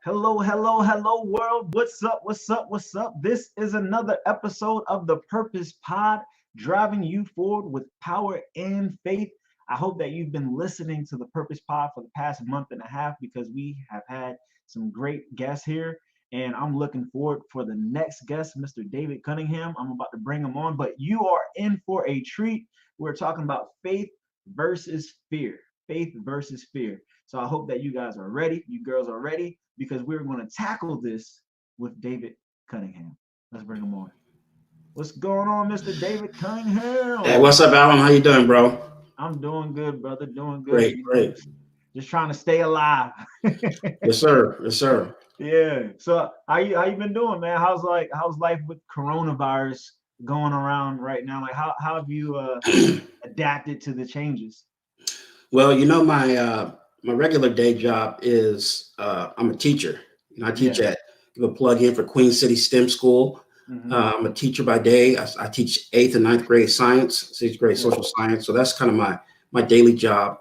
Hello, hello, hello, world. What's up? What's up? What's up? This is another episode of the Purpose Pod, driving you forward with power and faith. I hope that you've been listening to the Purpose Pod for the past month and a half because we have had some great guests here. And I'm looking forward for the next guest, Mr. David Cunningham. I'm about to bring him on, but you are in for a treat. We're talking about faith versus fear. Faith versus fear. So I hope that you guys are ready. You girls are ready because we're going to tackle this with David Cunningham. Let's bring him on. What's going on, Mr. David Hey, Cunningham? what's up, Alan? How you doing, bro? I'm doing good, brother. Doing good. Great, great. Just trying to stay alive. Yes, sir. Yes, sir. Yeah. So how you been doing, man? How's life with coronavirus going around right now? Like how have you adapted to the changes? Well, my regular day job is I'm a teacher. I teach Yeah. at give a plug in for Queen City STEM School. Hmm. I'm a teacher by day. I teach eighth and ninth grade science, sixth grade Yeah. social science. So that's kind of my daily job,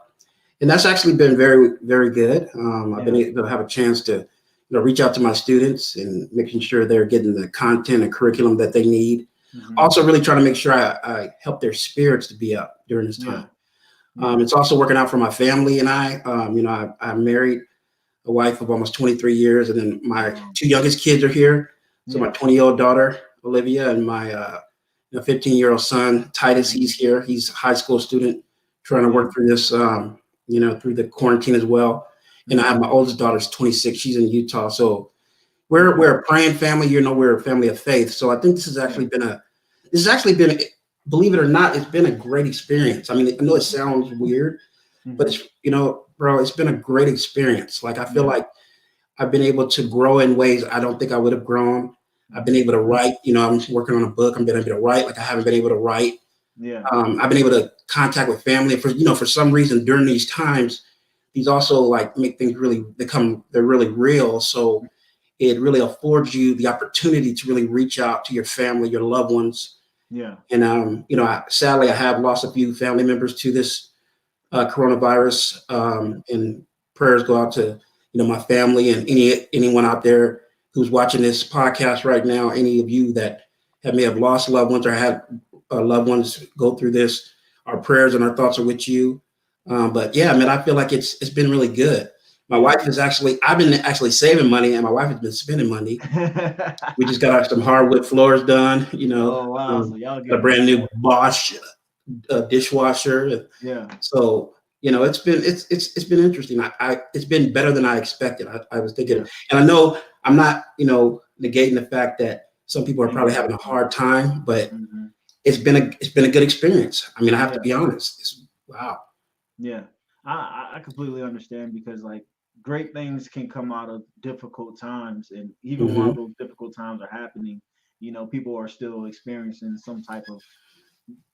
and that's actually been very very good. I've been Yeah. able to have a chance to reach out to my students and making sure they're getting the content and curriculum that they need. Hmm. Also, really trying to make sure I help their spirits to be up during this Yeah. time. Yeah. It's also working out for my family and I. I'm married, a wife of almost 23 years, and then my Wow. two youngest kids are here. So my Yeah. 20-year-old daughter Olivia and my 15-year-old son Titus. Hmm. He's here. He's a high school student trying to Yeah. work through this, through the quarantine as well. And I Hmm. have my oldest daughter's 26. She's in Utah. So Okay. we're a praying family. We're a family of faith. So I think Yeah. this has actually been, believe it or not, it's been a great experience. I mean, I know it Okay. sounds weird, but Hmm. it's, bro, it's been a great experience. Like, I feel Yeah. like I've been able to grow in ways I don't think I would have grown. I've been Hmm. able to write, I'm working on a book. I've been able to write like I haven't been able to write. Yeah. I've been able to contact with family for some reason during these times. These also like make things they're really real. So it really affords you the opportunity to really reach out to your family, your loved ones. Yeah. And sadly, I have lost a few family members to this coronavirus. Yeah. And prayers go out to my family and anyone out there who's watching this podcast right now. Any of you that may have lost loved ones or had loved ones go through this, our prayers and our thoughts are with you. But yeah, man, I feel like it's been really good. My Yeah. wife is I've been actually saving money, and my wife has been spending money. We just got some hardwood floors done. Oh wow. So y'all Got a getting it brand new together. Bosch dishwasher. Yeah. So it's been interesting. It's been better than I expected. I was thinking, Yeah. and I know I'm not negating the fact that some people are Things probably are having a different. hard time, but Hmm. it's been a good experience. I mean, I have to Yeah. be honest. Wow. Yeah. I completely understand because like great things can come out of difficult times, and even while Hmm. those difficult times are happening, people are still experiencing some type of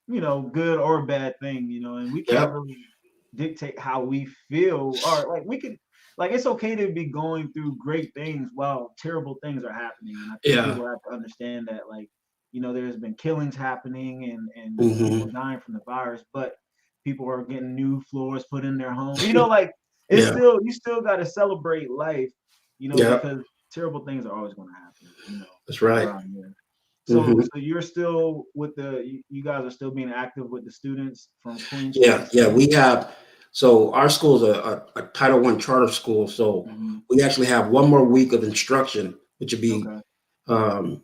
good or bad thing, and we can't Yep. really dictate how we feel, or like we could, like it's okay to be going through great things while terrible things are happening. And I think Yeah. people have to understand that, like, there's been killings happening and people Hmm. dying from the virus, but people are getting new floors put in their home. Like it's Yeah. still, you still got to celebrate life, Yep. because terrible things are always going to happen, That's right. around here. So, Hmm. so you're still with you guys are still being active with the students from Queen City Yeah. Yeah. STEM? We have. So our school is a Title One charter school. So Hmm. we actually have one more week of instruction, which would be Okay.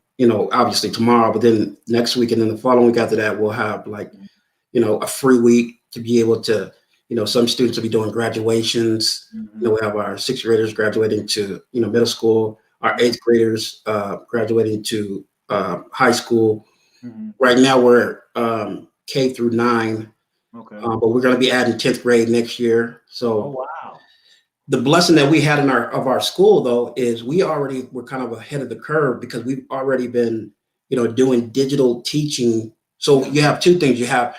obviously tomorrow, but then next week and then the following week after that, we'll have like, Mhm. a free week to be able to, some students will be doing graduations. Mhm. We have our sixth graders graduating to, middle school, our Yeah. eighth graders graduating to high school. Mhm. Right now we're K through 9, Okay. but we're going to be adding 10th grade next year. Oh So wow. the blessing that we had in our school though is we already were kind of ahead of the curve because we've already been doing digital teaching. So Yeah. you have two things. You have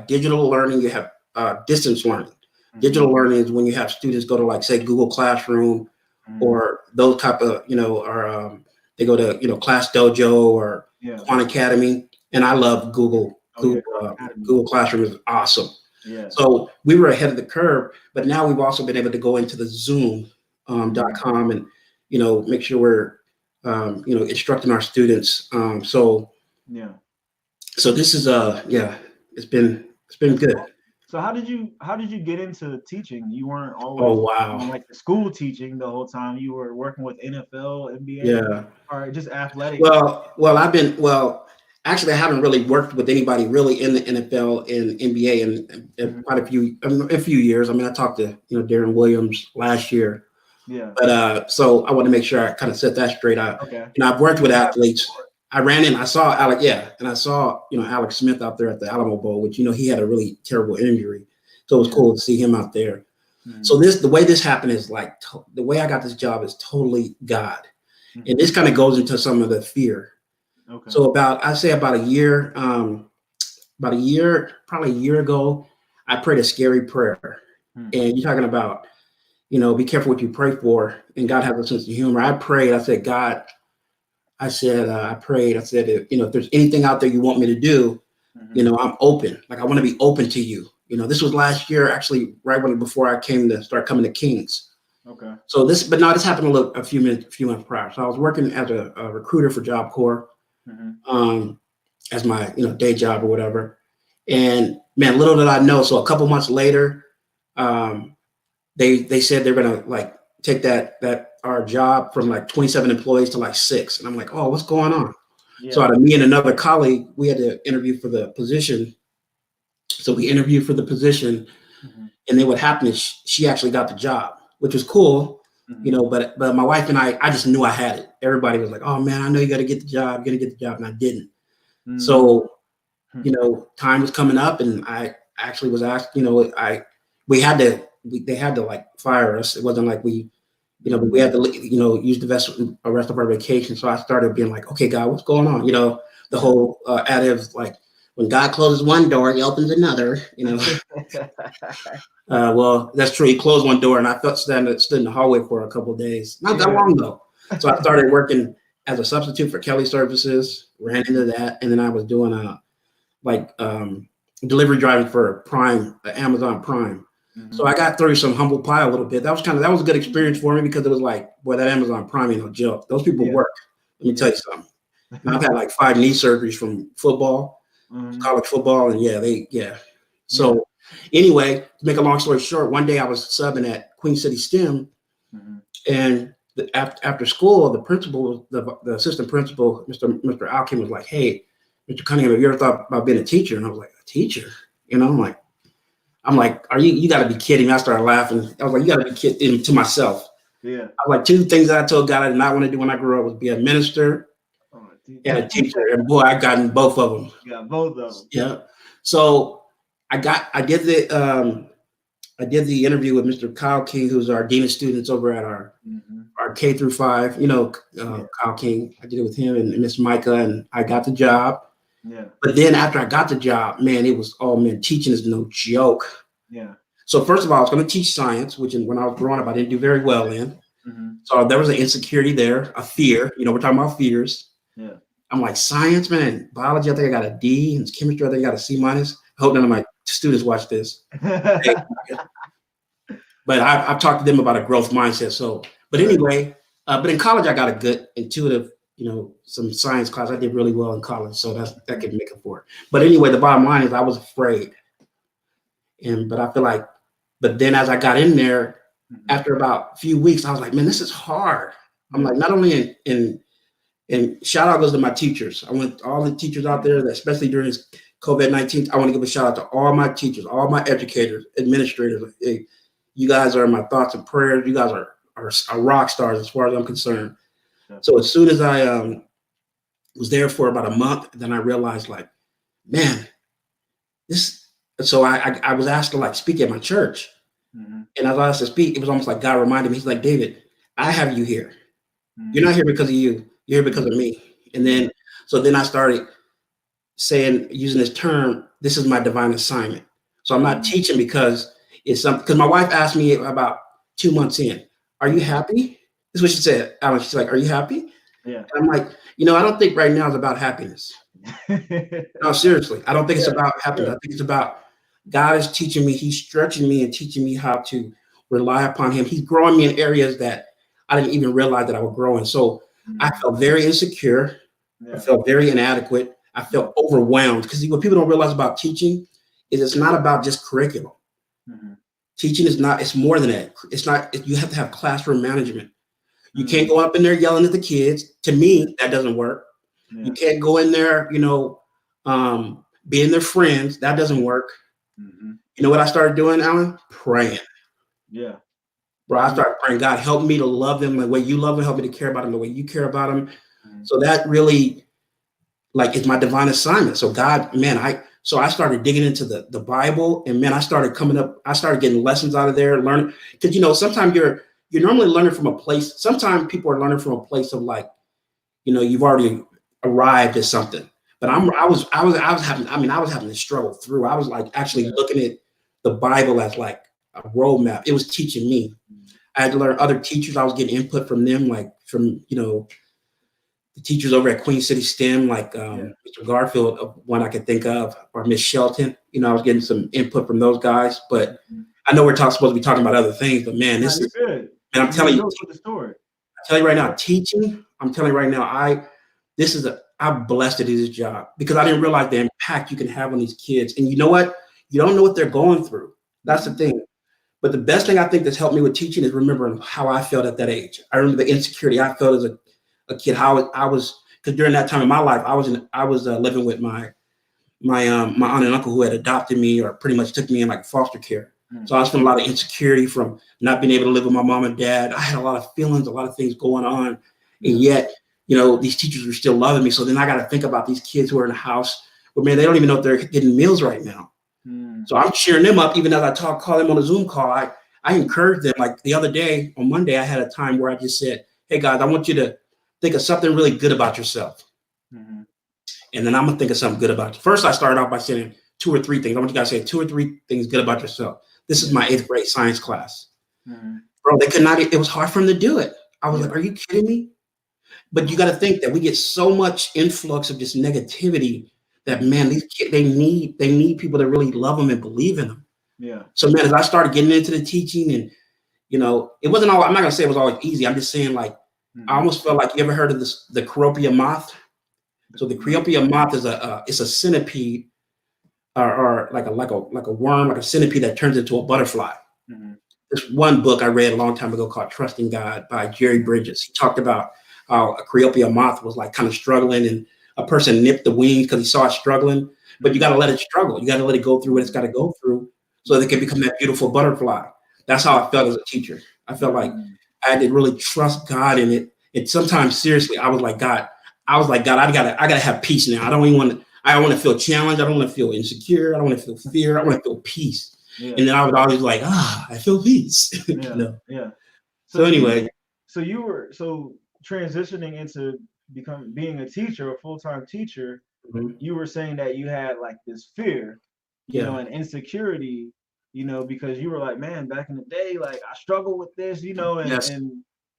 digital learning, you have distance learning. Digital Mhm. learning is when you have students go to, like, say, Google Classroom Mhm. or those type of, or they go to Class Dojo or Yeah. Khan Academy. And I love Google. Oh yeah. Khan Academy. Google Classroom is awesome. Yeah. So we were ahead of the curve, but now we've also been able to go into the Zoom Mhm. .com and make sure we're, instructing our students. Yeah. So this is, yeah, it's been That's good. awesome. So how did you get into teaching? You weren't Oh, always wow. like the school teaching the whole time. You were working with NFL, NBA, Yeah. or just athletics. Actually, I haven't really worked with anybody really in the NFL and NBA in Mhm. quite a few years. I mean, I talked to, Darren Williams last year, Yeah. but so I want to make sure I kind of set that straight. Okay. I've worked Yeah, with you have athletes. before. I ran in, I saw Alec, yeah, and I saw, Alex Smith out there at the Alamo Bowl, which, he had a really terrible injury. So it was Yeah. cool to see him out there. So Mhm. the way this happened is like, the way I got this job is totally God. And Mhm. this kind of goes into some of the fear. Okay. So I'd say probably a year ago, I prayed a scary prayer. Hmm. And you're talking about, be careful what you pray for. And God has a sense of humor. I prayed, I said, God, I prayed, I said, if there's anything out there you want me to do, Mhm. I'm open. Like, I want to be open to you. This was last year, actually, before I start coming to Kings. Okay. But no, this happened a few months prior. So I was working as a recruiter for Job Corps, Mhm. um, as my day job or whatever. And man, little did I know. So a couple months later, um, they said they're gonna like take that our job from like 27 employees to like 6. And I'm like, oh, what's going on? So Yeah. out of me and another colleague, we had to interview for the position. So we interviewed for the position, Mhm. and then what happened is she actually got the job, which was cool. Mhm. But my wife and I just knew I had it. Everybody was like, "Oh man, I know you got to get the job, and I didn't. Mhm. So time was coming up, and I actually was asked. They had to like fire us. It wasn't like but we Mhm. had to use rest of our vacation. So I started being like, okay, God, what's going on? The Yeah. whole adage, like, when God closes one door, he opens another. Well, that's true. He closed one door, and I stood in the hallway for a couple of days. Not that Yeah. long though. So I started working as a substitute for Kelly Services. Ran Mhm. into that, and then I was doing like delivery driving for Prime, Amazon Prime. So Mhm. I got through some humble pie a little bit. That was a good experience Mhm. for me, because it was like, boy, that Amazon Prime ain't no joke. Those people Yeah. work. Let me tell Yeah. you something. And I've had like 5 knee surgeries from football, Mhm. college football, and yeah. Yeah. So anyway, to make a long story short, one day I was subbing at Queen City STEM, Mhm. and after school, the assistant principal, Mr. Alkin, was like, "Hey, Mr. Cunningham, have you ever thought about being a teacher?" And I was like, "A teacher?" I'm like, "Are you got to be kidding me?" I started laughing. I was like, "You got to be kidding," to myself. Yeah. I was like, two things that I told God I did not want to do when I grew up was be a minister Oh, and a teacher. And boy, I gotten both of them. you got both of them. Yeah. So I did the interview with Mr. Kyle King, who's our dean of students over at Mhm. our K through 5. Yeah. Kyle King. I did it with him and Miss Micah, and I got the job. Yeah. But then after I got the job, man, it was, oh man, teaching is no joke. Yeah. So first of all, I was going to teach science, which when I was growing up, I didn't do very well in. Mhm. So there was an insecurity there, a fear. We're talking about fears. Yeah. I'm like, science, man, biology, I think I got a D, and chemistry, I think I got a C minus. I hope none of my students watch this. Hey, but I've talked to them about a growth mindset. So, but Right. anyway, but in college, I got a good intuitive, some science class. I did really well in college, so that could make up for it. But anyway, the bottom line is I was afraid, but I feel like, but then as I got in there, Mhm. after about a few weeks, I was like, man, this is hard. I'm Yeah. like, not only in and shout out goes to my teachers. I want all the teachers out there, that especially during this COVID-19, I want to give a shout out to all my teachers, all my educators, administrators. Hey, you guys are my thoughts and prayers. You guys are rock stars as far as I'm concerned. So Definitely. as soon as I was there for about a month, then I realized, like, man, this. So I was asked to like speak at my church, Mhm. and as I was asked to speak, it was almost like God reminded me. He's like, David, I have you here. You're not Mhm. here because of you. You're here because of me. And Yeah. then I started using this term, this is my divine assignment. So I'm not Mhm. teaching because it's something, because my wife asked me about 2 months in, are you Mhm. happy? This is what she said, Alan. She's like, are you happy? Yeah. And I'm like, I don't think right now is about happiness. No, seriously. I don't think it's Yeah. about happiness. Yeah. I think it's about God is teaching me, he's stretching me and teaching me how to rely upon him. He's growing me in areas that I didn't even realize that I was growing. So I Mm. felt very insecure. I Yeah. felt very inadequate. I felt overwhelmed because what people don't realize about teaching is it's not about just curriculum. Mhm. Teaching is not, it's more than that. It's not, you have to have classroom management. You can't Mm. go up in there yelling at the kids. To Yeah. me, that doesn't work. You Yeah. can't go in there, being their friends. That doesn't work. Mhm. You know what I started doing, Alan? Praying. Yeah. Bro, I Yeah. started praying, God, help me to love them the way you love them, help me to care about them the way you care about them. Mhm. So that really, like, is my divine assignment. So God, man, so I started digging into the Bible, and man, I started getting lessons out of there, learning. Because sometimes you're normally learning from a place. Sometimes people are learning from a place of like, you've already arrived at something. But Mhm. I was having to struggle through. I was like actually Yeah. looking at the Bible as like a roadmap. It was teaching me. Mhm. I had to learn other teachers. I was getting input from them, like from the teachers over at Queen City STEM, like Yeah. Mr. Garfield, one I could think of, or Miss Shelton. I was getting some input from those guys. But Mhm. I know we're supposed to be talking about other things. But man, Nah, you're good. man, You gotta go with the story. I'm telling you right now, teaching. I'm telling you right now, I'm blessed to do this job because I didn't realize the impact you can have on these kids. And you know what? You don't know what they're going through. That's the Mhm. thing. But the best thing I think that's helped me with teaching is remembering how I felt at that age. I remember the insecurity I felt as a kid. How I was, because during that time in my life, I was living with my aunt and uncle who had adopted me or pretty much took me in like foster care. So Mhm. I was feeling a lot of insecurity from not being able to live with my mom and dad. I had a lot of feelings, a lot of things going on, and Yeah. yet these teachers were still loving me. So then I got to think about these kids who are in the house where man they don't even know if they're getting meals right now. Mm. So I'm cheering them up, even as call them on a Zoom call. I encourage them. Like the other day on Monday, I had a time where I just said, "Hey guys, I want you to think of something really good about yourself, Mhm. and then I'm gonna think of something good about you." First, I started off by saying 2 or 3 things. I want you guys to say 2 or 3 things good about yourself. This is Yeah. my 8th grade science class, Mhm. bro. They could not. It was hard for them to do it. I was Yeah. like, "Are you kidding me?" But you got to think that we get so much influx of just negativity that Mhm. man, these kids they need people to really love them and believe in them. Yeah. So man, as I started getting into the teaching, and it wasn't all. I'm not gonna say it was always easy. I'm just saying like I Mhm. almost felt like you ever heard of the Coropia moth. So the No. Coropia moth is it's a centipede or like a worm, like a centipede that turns into a butterfly. Mhm. This one book I read a long time ago called Trusting God by Jerry Bridges. He talked about how a Coropia moth was like kind of struggling, and a person nipped the wings because he saw it struggling. But you got Mhm. to let it struggle. You got to let it go through what it's got to go through so that it can become that beautiful butterfly. That's how I felt as a teacher. I felt like Mm. I had to really trust God in it. And sometimes, seriously, I was like, God, I gotta have peace now. I don't even want to. I don't want to feel challenged. I don't want to feel insecure. I don't want to feel fear. I want to feel peace. Yeah. And then I was always like, I feel peace. Yeah. Yeah. So So you anyway, so you were transitioning into being a teacher, a full-time teacher, mhm, you were saying that you had like this fear, yeah, and insecurity, because you were like, man, back in the day, like I struggled with this, and yes,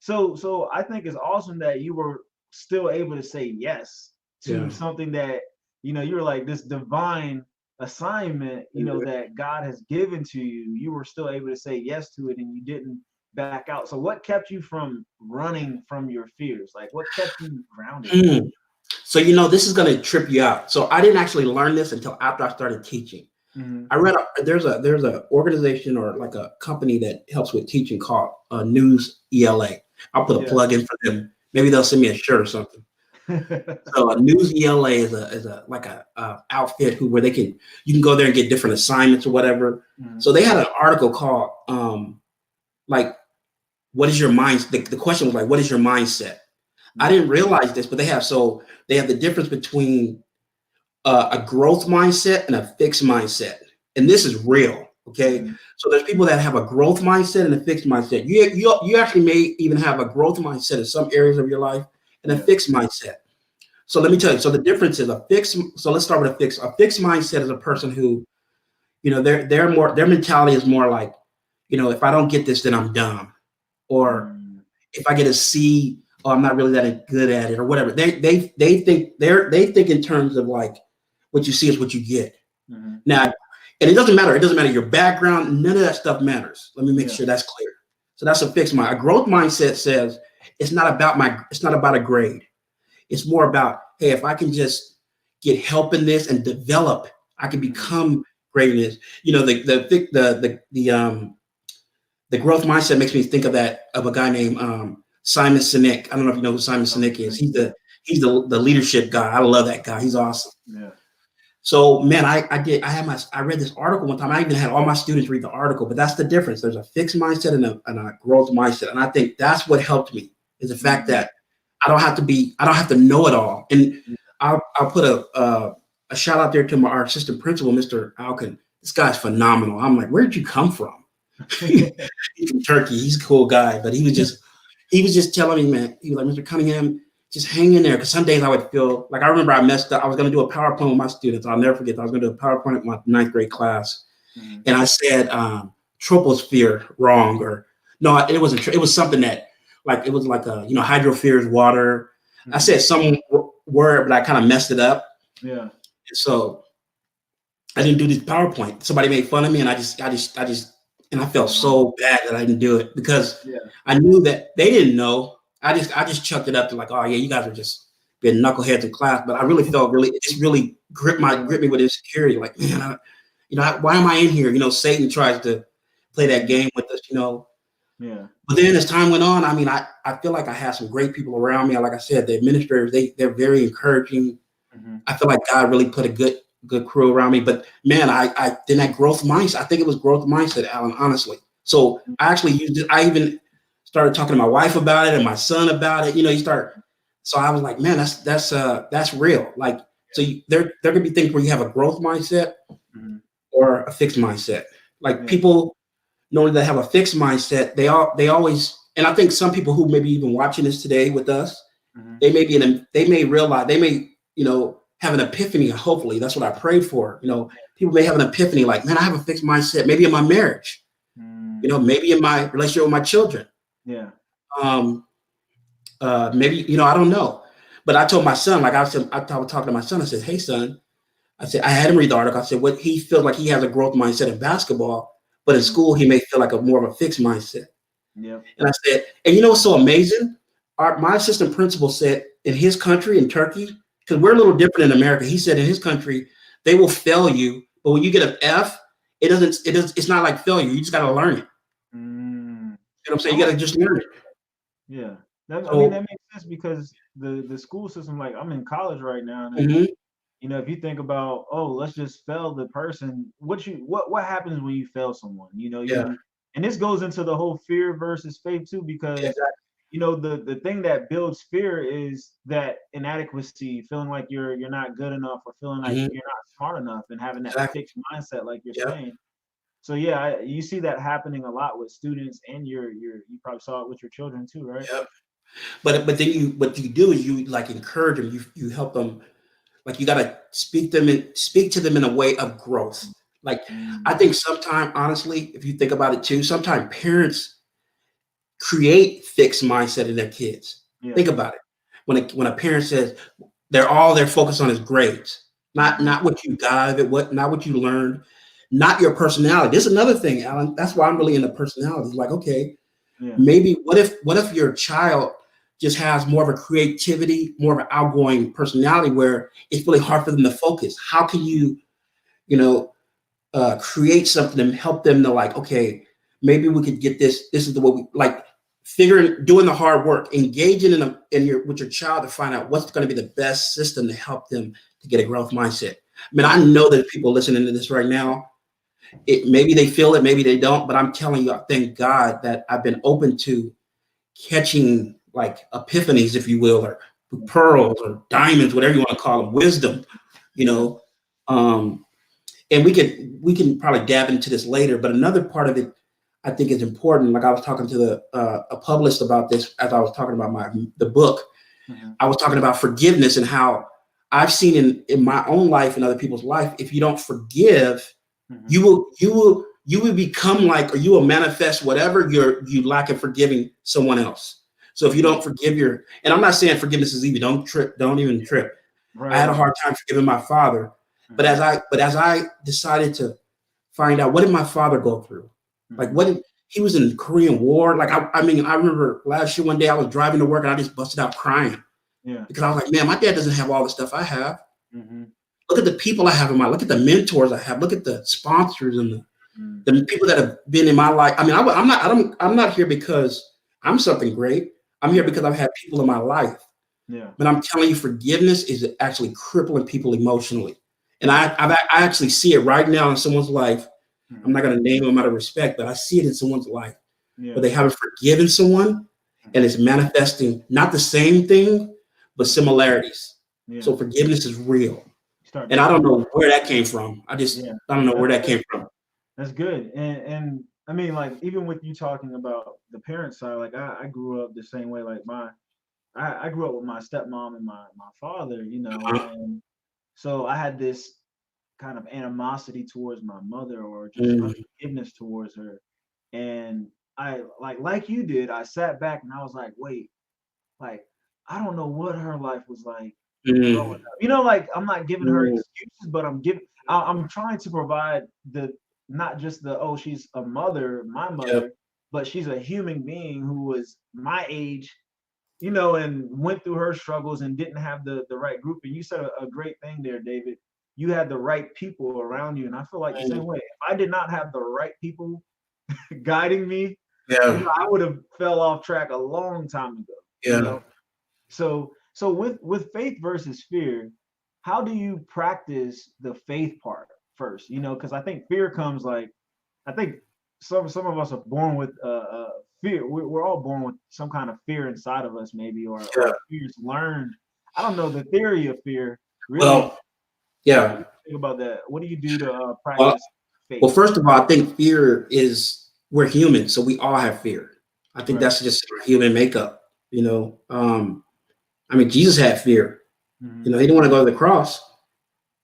so I think it's awesome that you were still able to say yes to yeah, something that, you were like this divine assignment, mhm. that God has given to you. You were still able to say yes to it and you didn't back out. So what kept you from running from your fears? Like what kept you grounded? Mm. So this is gonna trip you out. So I didn't actually learn this until after I started teaching. Mm-hmm. I read there's a organization or like a company that helps with teaching called News ELA. I'll put a Yeah. plug in for them. Maybe they'll send me a shirt or something. So a News ELA is a like a outfit where you can go there and get different assignments or whatever. Mhm. So they had an article called like what is your mind? The question was like, what is your mindset? I Yeah. didn't realize this, but they have the difference between a growth mindset and a fixed mindset, and this is real. Okay, Mhm. so there's people that have a growth mindset and a fixed mindset. You actually may even have a growth mindset in some areas of your life and a Yeah. fixed mindset. So let me tell you. So the difference is a fixed. So let's start with a fixed. A fixed mindset is a person who, their mentality is more like, if I don't get this, then I'm dumb, or Mm. if I get a C, oh, I'm not really that good at it, or whatever. They think in terms of like what you see is what you get. Mhm. Now, and it doesn't matter. It doesn't matter your background. None of that stuff matters. Let me make Yeah. sure that's clear. So that's a fixed mind. A growth mindset says it's not about a grade. It's more about, hey, if I can just get help in this and develop, I can Mhm. become great in this. You know, the growth mindset makes me think of a guy named Simon Sinek. I don't know if you know who Simon Oh, Sinek is. thank you. He's the leadership guy. I love that guy. He's awesome. Yeah. So man, I read this article one time. I even had all my students read the article, but that's the difference. There's a fixed mindset and a growth mindset. And I think that's what helped me is the fact Mhm. that I don't have to know it all. And I'll put a shout out there to our assistant principal, Mr. Alkin. This guy's phenomenal. I'm like, where'd you come from? He's from Turkey. He's a cool guy, but he was just telling me, man, he was like, Mr. Cunningham, just hang in there. Cause some days I would feel like I remember I messed up. I was going to do a PowerPoint with my students. I'll never forget. I was going to do a PowerPoint with my ninth grade class. Mhm. And I said, troposphere wrong, or no, it wasn't. It was something that like, it was like hydrosphere is water. I Mhm. said some word, but I kind of messed it up. Yeah. So I didn't do this PowerPoint. Somebody made fun of me, and and I felt Oh, wow. so bad that I didn't do it because Yeah. I knew that they didn't know. I just chucked it up to like, oh yeah, you guys are just being knuckleheads in class. But I really felt it just really Yeah. gripped me with insecurity. Like, man, why am I in here? You know, Satan tries to play that Mhm. game with us. You know, Yeah. but then as time went on, I mean, I feel like I had some great people around me. Like I said, the administrators, they're very encouraging. Mhm. I feel like God really put a good crew around me. But man, I then that growth mindset. I think it was growth mindset, Alan. Honestly, so I actually used it. I even started talking to my wife about it and my son about it. You know, you start. So I was like, man, that's real. Like, so there could be things where you have a growth mindset Mhm. or a fixed mindset. Like Yeah. people knowing that have a fixed mindset, they always. And I think some people who maybe even watching this today with us, Mhm. they may realize they may have an epiphany. Hopefully that's what I prayed for. People may have an epiphany like, man, I have a fixed mindset, maybe in my marriage, Mm. maybe in my relationship with my children, Yeah. um maybe, I don't know. But I told my son, like I was talking to my son, I said, hey son, I said, I had him read the article. I said, what he feels like he has a growth mindset in basketball, but in Mhm. school he may feel like a more of a fixed mindset. Yep. And I said, and you know what's so amazing? My assistant principal said in his country, in Turkey, because we're a little different in America, he said in his country, they will fail you, but when you get an F, it's not like failure. You just got to learn it. Mm. You know what I'm I saying? You got like to just learn it. Yeah. That, I mean, So, that makes sense because the school system, like I'm in college right now, and mhm, if you think about, oh, let's just fail the person, what happens when you fail someone? yeah, And this goes into the whole fear versus faith too, yeah, because the thing that builds fear is that inadequacy, feeling like you're not good enough, or feeling like mhm, you're not smart enough, and having that exactly. fixed mindset, like you're Yeah, saying. So yeah, you see that happening a lot with students, and you probably saw it with your children too, right? yeah. But then what you do is you like encourage them. You help them. Like you got to speak to them in a way of growth. Like I Mm, think sometimes, honestly, if you think about it too, sometimes parents create fixed mindset in their kids. yeah. Think about it. When a parent says they're focused on is grades, Hmm. not what you got out of it, not what you learned, not your personality. This is another thing, Alan. That's why I'm really into personality. Like, okay, Yeah. maybe what if your child just has more of a creativity, more of an outgoing personality where it's really hard for them to focus? How can you know, create something and help them to like, okay, maybe we could get this. This is the way we like doing the hard work, engaging with your child to find out what's going to be the best system to help them to get a growth mindset. I mean, I Yeah. know there's people listening to this right now. Maybe they feel it, maybe they don't, but I'm telling you, I thank God that I've been open to catching like epiphanies, if you will, or pearls or diamonds, whatever you want to call them, wisdom, you Yeah. know. Um, and we can probably dab into this later, but another part of it I think is important. Like I was talking to a published about this as I was talking about the book. Hmm. I was talking about forgiveness and how I've seen in my own life and other people's life, if you don't forgive, Hmm. you will become like, or you will manifest whatever you lack in forgiving someone else. So if you Yeah. don't forgive and I'm not saying forgiveness is easy. Don't even trip. I Right. had a Right. hard time forgiving my father, but Hmm. as I decided to find out, what did my father go through, like Hmm. what did he was in the Korean War. Like, I mean, I remember last year, one day I was driving to work and I just busted out crying Yeah. because I was like, man, my dad doesn't have all the stuff I have. Mm-hmm. Look at the people I have in my, look at the mentors I have. Look at the sponsors and the people that have been in my life. I mean, I'm not here because I'm something great. I'm here because I've had people in my life. Yeah. But I'm telling you, forgiveness is actually crippling people emotionally. And I actually see it right now in someone's life. I'm not going to name them out of respect, but I see it in someone's life where they haven't forgiven someone and it's manifesting not the same thing, but similarities. Yeah. So forgiveness is real. Start And I don't know where that came from. I don't know where that came from. That's good. And I mean, like, even with you talking about the parent side, like I grew up the same way. Like I grew up with my stepmom and my father, you know, and so I had this kind of animosity towards my mother or just unforgiveness towards her. And I like you did, I sat back and I was like, wait, like I don't know what her life was like growing up. You know, like I'm not giving her excuses, but I'm trying to provide the not just the, oh, she's a mother, my mother, but she's a human being who was my age, you know, and went through her struggles and didn't have the right group. And you said a great thing there, David. You had the right people around you. And I feel like the same way. If I did not have the right people guiding me, you know, I would have fell off track a long time ago. You know? So with faith versus fear, how do you practice the faith part first? You know, because I think fear comes like, I think some of us are born with fear. We're all born with some kind of fear inside of us, maybe, or fears learned. I don't know the theory of fear. Really, Well, what do you think about that? What do you do to practice faith? Well, first of all, I think fear is, we're human, so we all have fear. I think that's just our human makeup. You know, I mean, Jesus had fear. You know, he didn't want to go to the cross.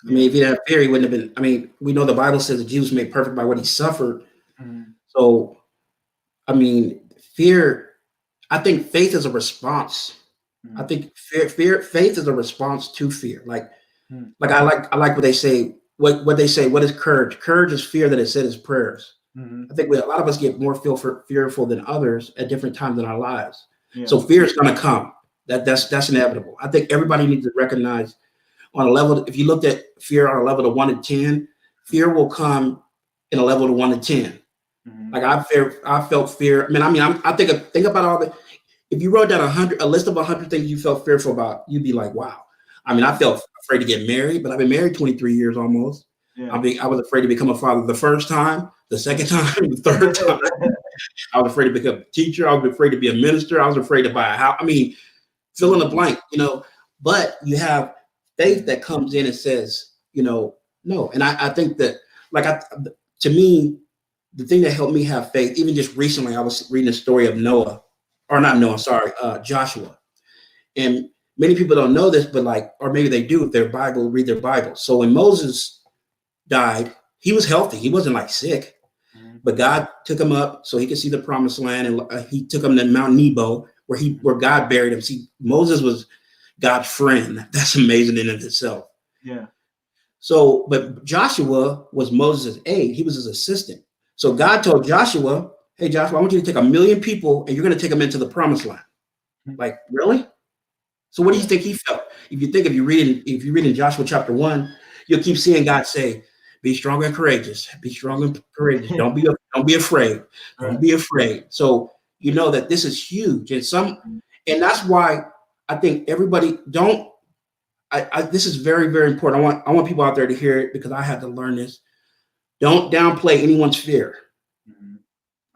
I mean, if he didn't have fear, he wouldn't have been. I mean, we know the Bible says that Jesus was made perfect by what he suffered. So, I mean, fear. I think faith is a response. I think faith is a response to fear. Like I like what they say. What they say. What is courage? Courage is fear that is said as prayers. I think a lot of us get more fearful than others at different times in our lives. So fear is going to come. That's inevitable. I think everybody needs to recognize on a level. If you looked at fear on a level of 1 to 10, fear will come in a level of 1 to 10. Like I felt fear. I think about all the. If you wrote down a list of 100 things you felt fearful about, you'd be like, wow. I mean, I felt afraid to get married, but I've been married 23 years almost. I was afraid to become a father the first time, the second time, the third time. I was afraid to become a teacher. I was afraid to be a minister. I was afraid to buy a house. I mean, fill in the blank, you know. But you have faith that comes in and says, you know, no. And I think that, to me, the thing that helped me have faith, even just recently, I was reading the story of Joshua. And many people don't know this, but or maybe they do if read their Bible. So when Moses died, he was healthy. He wasn't sick, but God took him up so he could see the promised land. And he took him to Mount Nebo where God buried him. See, Moses was God's friend. That's amazing in and of itself. Yeah. So, but Joshua was Moses' aide. He was his assistant. So God told Joshua, hey, Joshua, I want you to take 1 million people and you're going to take them into the promised land. Like, really? So what do you think he felt? If you read in Joshua chapter 1, you'll keep seeing God say, be strong and courageous. Be strong and courageous. Don't be afraid. Don't be afraid. So you know that this is huge. And that's why I think everybody this is very, very important. I want people out there to hear it because I had to learn this. Don't downplay anyone's fear.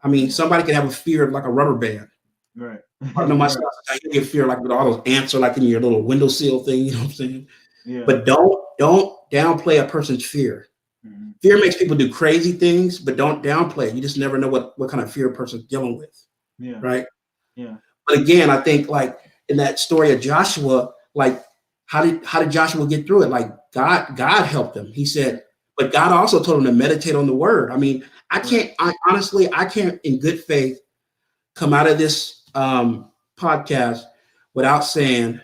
I mean, somebody can have a fear of like a rubber band. Right. I know myself. I get fear with all those ants are in your little windowsill thing. You know what I'm saying? Yeah. But don't downplay a person's fear. Fear makes people do crazy things, but don't downplay it. You just never know what kind of fear a person's dealing with. Yeah. Right. Yeah. But again, I think in that story of Joshua, how did Joshua get through it? God helped him. He said, but God also told him to meditate on the word. I mean, I can't in good faith come out of this podcast without saying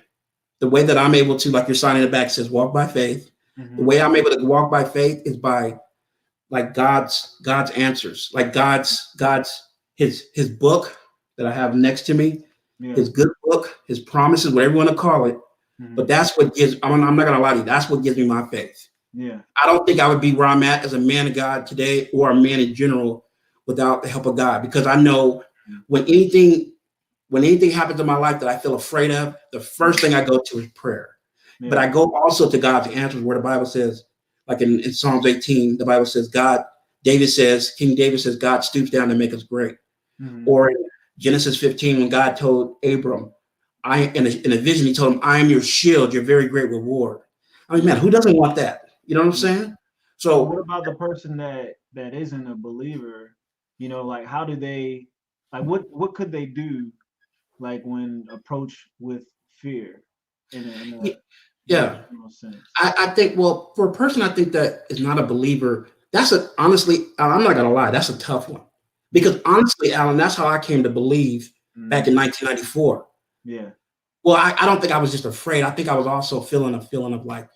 the way that I'm able to, like your sign in the back says, walk by faith. The way I'm able to walk by faith is by God's answers, God's his book that I have next to me, Yeah. his good book, his promises, whatever you want to call it. But that's what gives, I'm not going to lie to you, that's what gives me my faith. Yeah. I don't think I would be where I'm at as a man of God today or a man in general without the help of God, because I know when anything happens in my life that I feel afraid of, the first thing I go to is prayer. But I go also to God's answers, where the Bible says, like in Psalms 18, the Bible says, King David says, God stoops down to make us great. Or in Genesis 15, when God told Abram, in a vision, he told him, I am your shield, your very great reward. I mean, man, who doesn't want that? You know what I'm saying? So what So about the person that isn't a believer? You know, like how do they, like what could they do, like when approached with fear in a yeah, general sense? I think, well, for a person, I think that is not a believer, honestly, I'm not going to lie, that's a tough one. Yeah. Because honestly, Alan, that's how I came to believe back in Mm, 1994. yeah. Well, I don't think I was just afraid. I think I was also feeling a feeling of like,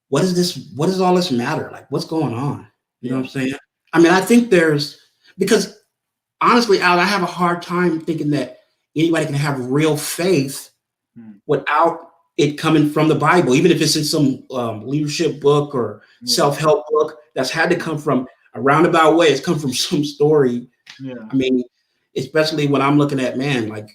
what is this? What does all this matter? Like, what's going on? You know what Yeah. I'm saying? I mean, I think because honestly, Alan, I have a hard time thinking that anybody can have real faith Mm, without it coming from the Bible, even if it's in some leadership book or yeah. self-help book that's had to come from a roundabout way. It's come from some story. Yeah. I mean, especially when I'm looking at, man, like,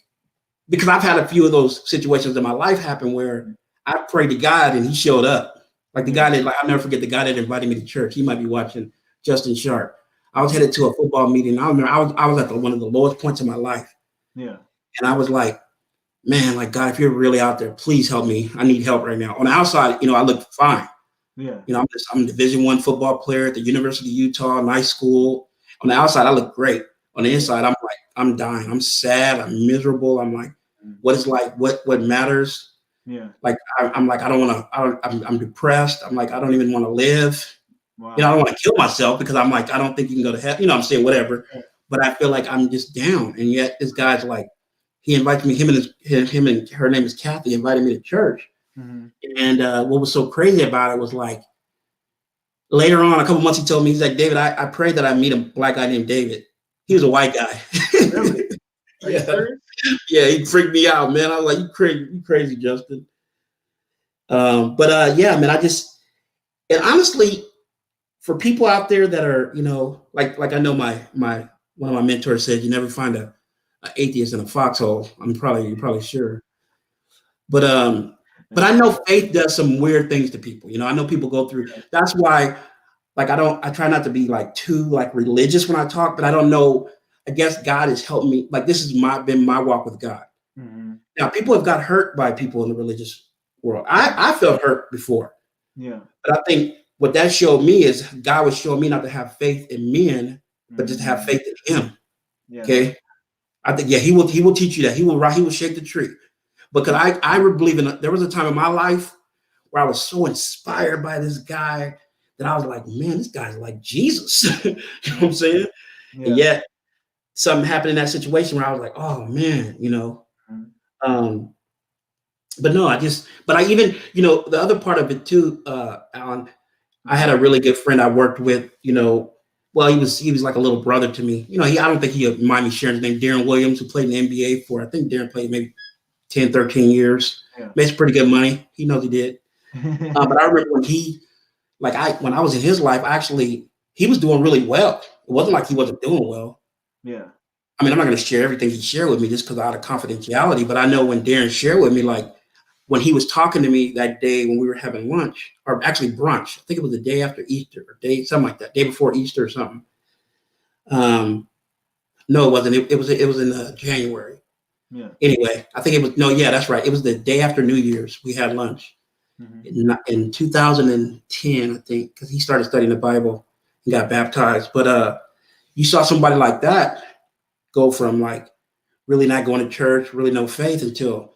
because I've had a few of those situations in my life happen where I prayed to God and he showed up. Like the Yeah. guy that, like, I'll never forget the guy that invited me to church. He might be watching, Justin Sharp. I was headed to a football meeting. I remember I was at one of the lowest points in my life. Yeah. And I was like, man, like, God, if you're really out there, please help me. I need help right now. On the outside, I look fine. Yeah. I'm a Division I football player at the University of Utah, nice school. On the outside, I look great. On the inside, I'm like, I'm dying. I'm sad. I'm miserable. I'm like, Mm, what is like, what matters? yeah. Like, I'm like, I don't want to, I'm depressed. I'm like, I don't even want to live. I Wow. don't want to kill myself because I'm like, I don't think you can go to heaven. I'm saying whatever, Yeah. but I feel like I'm just down. And yet this guy's like, he invited me, him and her name is Kathy, invited me to church. Mm-hmm. And what was so crazy about it was like, later on, a couple months, he told me, he's like, David, I prayed that I meet a black guy named David. He was a white guy. Really? Are you Yeah. serious? Yeah, he freaked me out, man. I was like, you crazy, Justin. Yeah, man, and honestly, for people out there that are, like I know my one of my mentors said, you never find a atheist in a foxhole. You're probably sure. But I That's know faith does some weird things to people. I know people go through. That's why, like, I try not to be like too like religious when I talk, but I don't know. I guess God has helped me. Like, this has been my walk with God. mm-hmm. Now, people have got hurt by people in the religious world. I felt hurt before, Yeah. but I think what that showed me is God was showing me not to have faith in men, but just to have Mm-hmm. faith in Him. Yeah. Okay, I think, yeah, He will teach you that. He will shake the tree, because I would believe in. There was a time in my life where I was so inspired by this guy that I was like, man, this guy's like Jesus. You know what I'm saying? And Yeah. yet something happened in that situation where I was like, oh man, Mhm. um, but no, but I even, the other part of it too, Alan, I had a really good friend I worked with, well, he was like a little brother to me. I don't think he'd mind me sharing his name, Darren Williams, who played in the NBA I think Darren played maybe 10, 13 years, Yeah. made some pretty good money. He knows he did. But I remember when I was in his life, actually, he was doing really well. It wasn't like he wasn't doing well. Yeah. I mean, I'm not going to share everything he shared with me just because out of confidentiality, but I know when Darren shared with me, like, when he was talking to me that day when we were having lunch, or actually brunch, I think it was the day after Easter, or something like that, day before Easter or something. No, it wasn't. It was in January. Yeah. Anyway, I think it was, no, yeah, that's right. It was the day after New Year's. We had lunch Mm-hmm. in 2010, I think, because he started studying the Bible and got baptized. But you saw somebody like that go from like really not going to church, really no faith, until,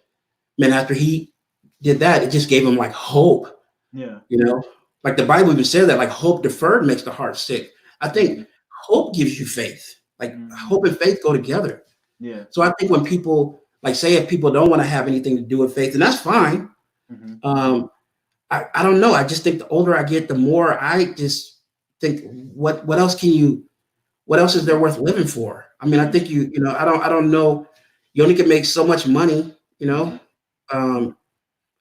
man, after he did that, it just gave him like hope. Yeah. Like the Bible even says that, like, hope deferred makes the heart sick. I think hope gives you faith. Like, Mm-hmm. hope and faith go together. Yeah. So I think when people, like, say, if people don't want to have anything to do with faith, and that's fine. Mm-hmm. I don't know. I just think the older I get, the more I just think, what else can you what else is there worth living for? I mean, I think I don't know. You only can make so much money, you know. Mhm. Um,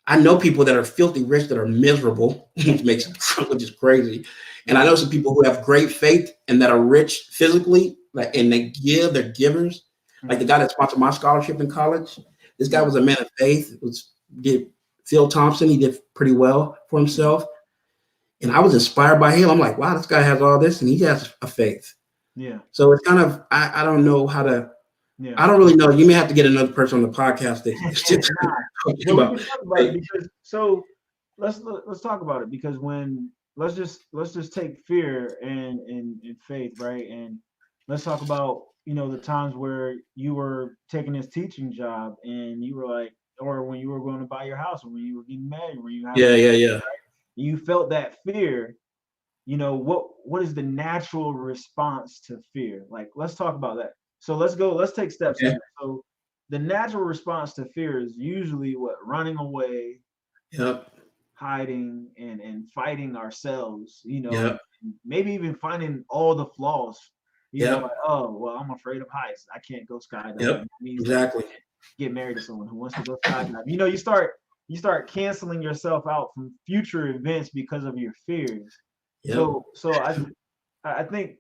I know people that are filthy rich that are miserable, which is crazy. And I Yeah. know some people who have great faith and that are rich physically, like, and they're givers. Like the Mhm. guy that sponsored my scholarship in college, this guy Yeah. was a man of faith. Did Phil Thompson. He did pretty well for Mhm. himself, and I was inspired by him. I'm like, wow, this guy has all this, and he has a faith. Yeah. So it's kind of I don't know how to. Yeah. I don't really know. You may have to get another person on the podcast to Nah. talk Well, we about can talk about it faith. because so let's talk about it because when let's just take fear and faith, right? And let's talk about the times where you were taking this teaching job and you were like, or when you were going to buy your house, or when you were getting married, when you having Yeah, yeah, yeah. you felt that fear. What is the natural response to fear? Like, let's talk about that. So let's take steps in Okay. there. So the natural response to fear is usually what? Running away, Yep. hiding, and fighting ourselves, Yep. and maybe even finding all the flaws. Like, Yep. oh well, I'm afraid of heights. I can't go skydiving. Yep. That means that I Exactly. can't get married to someone who wants to go skydiving. You start canceling yourself out from future events because of your fears. Yep. So I think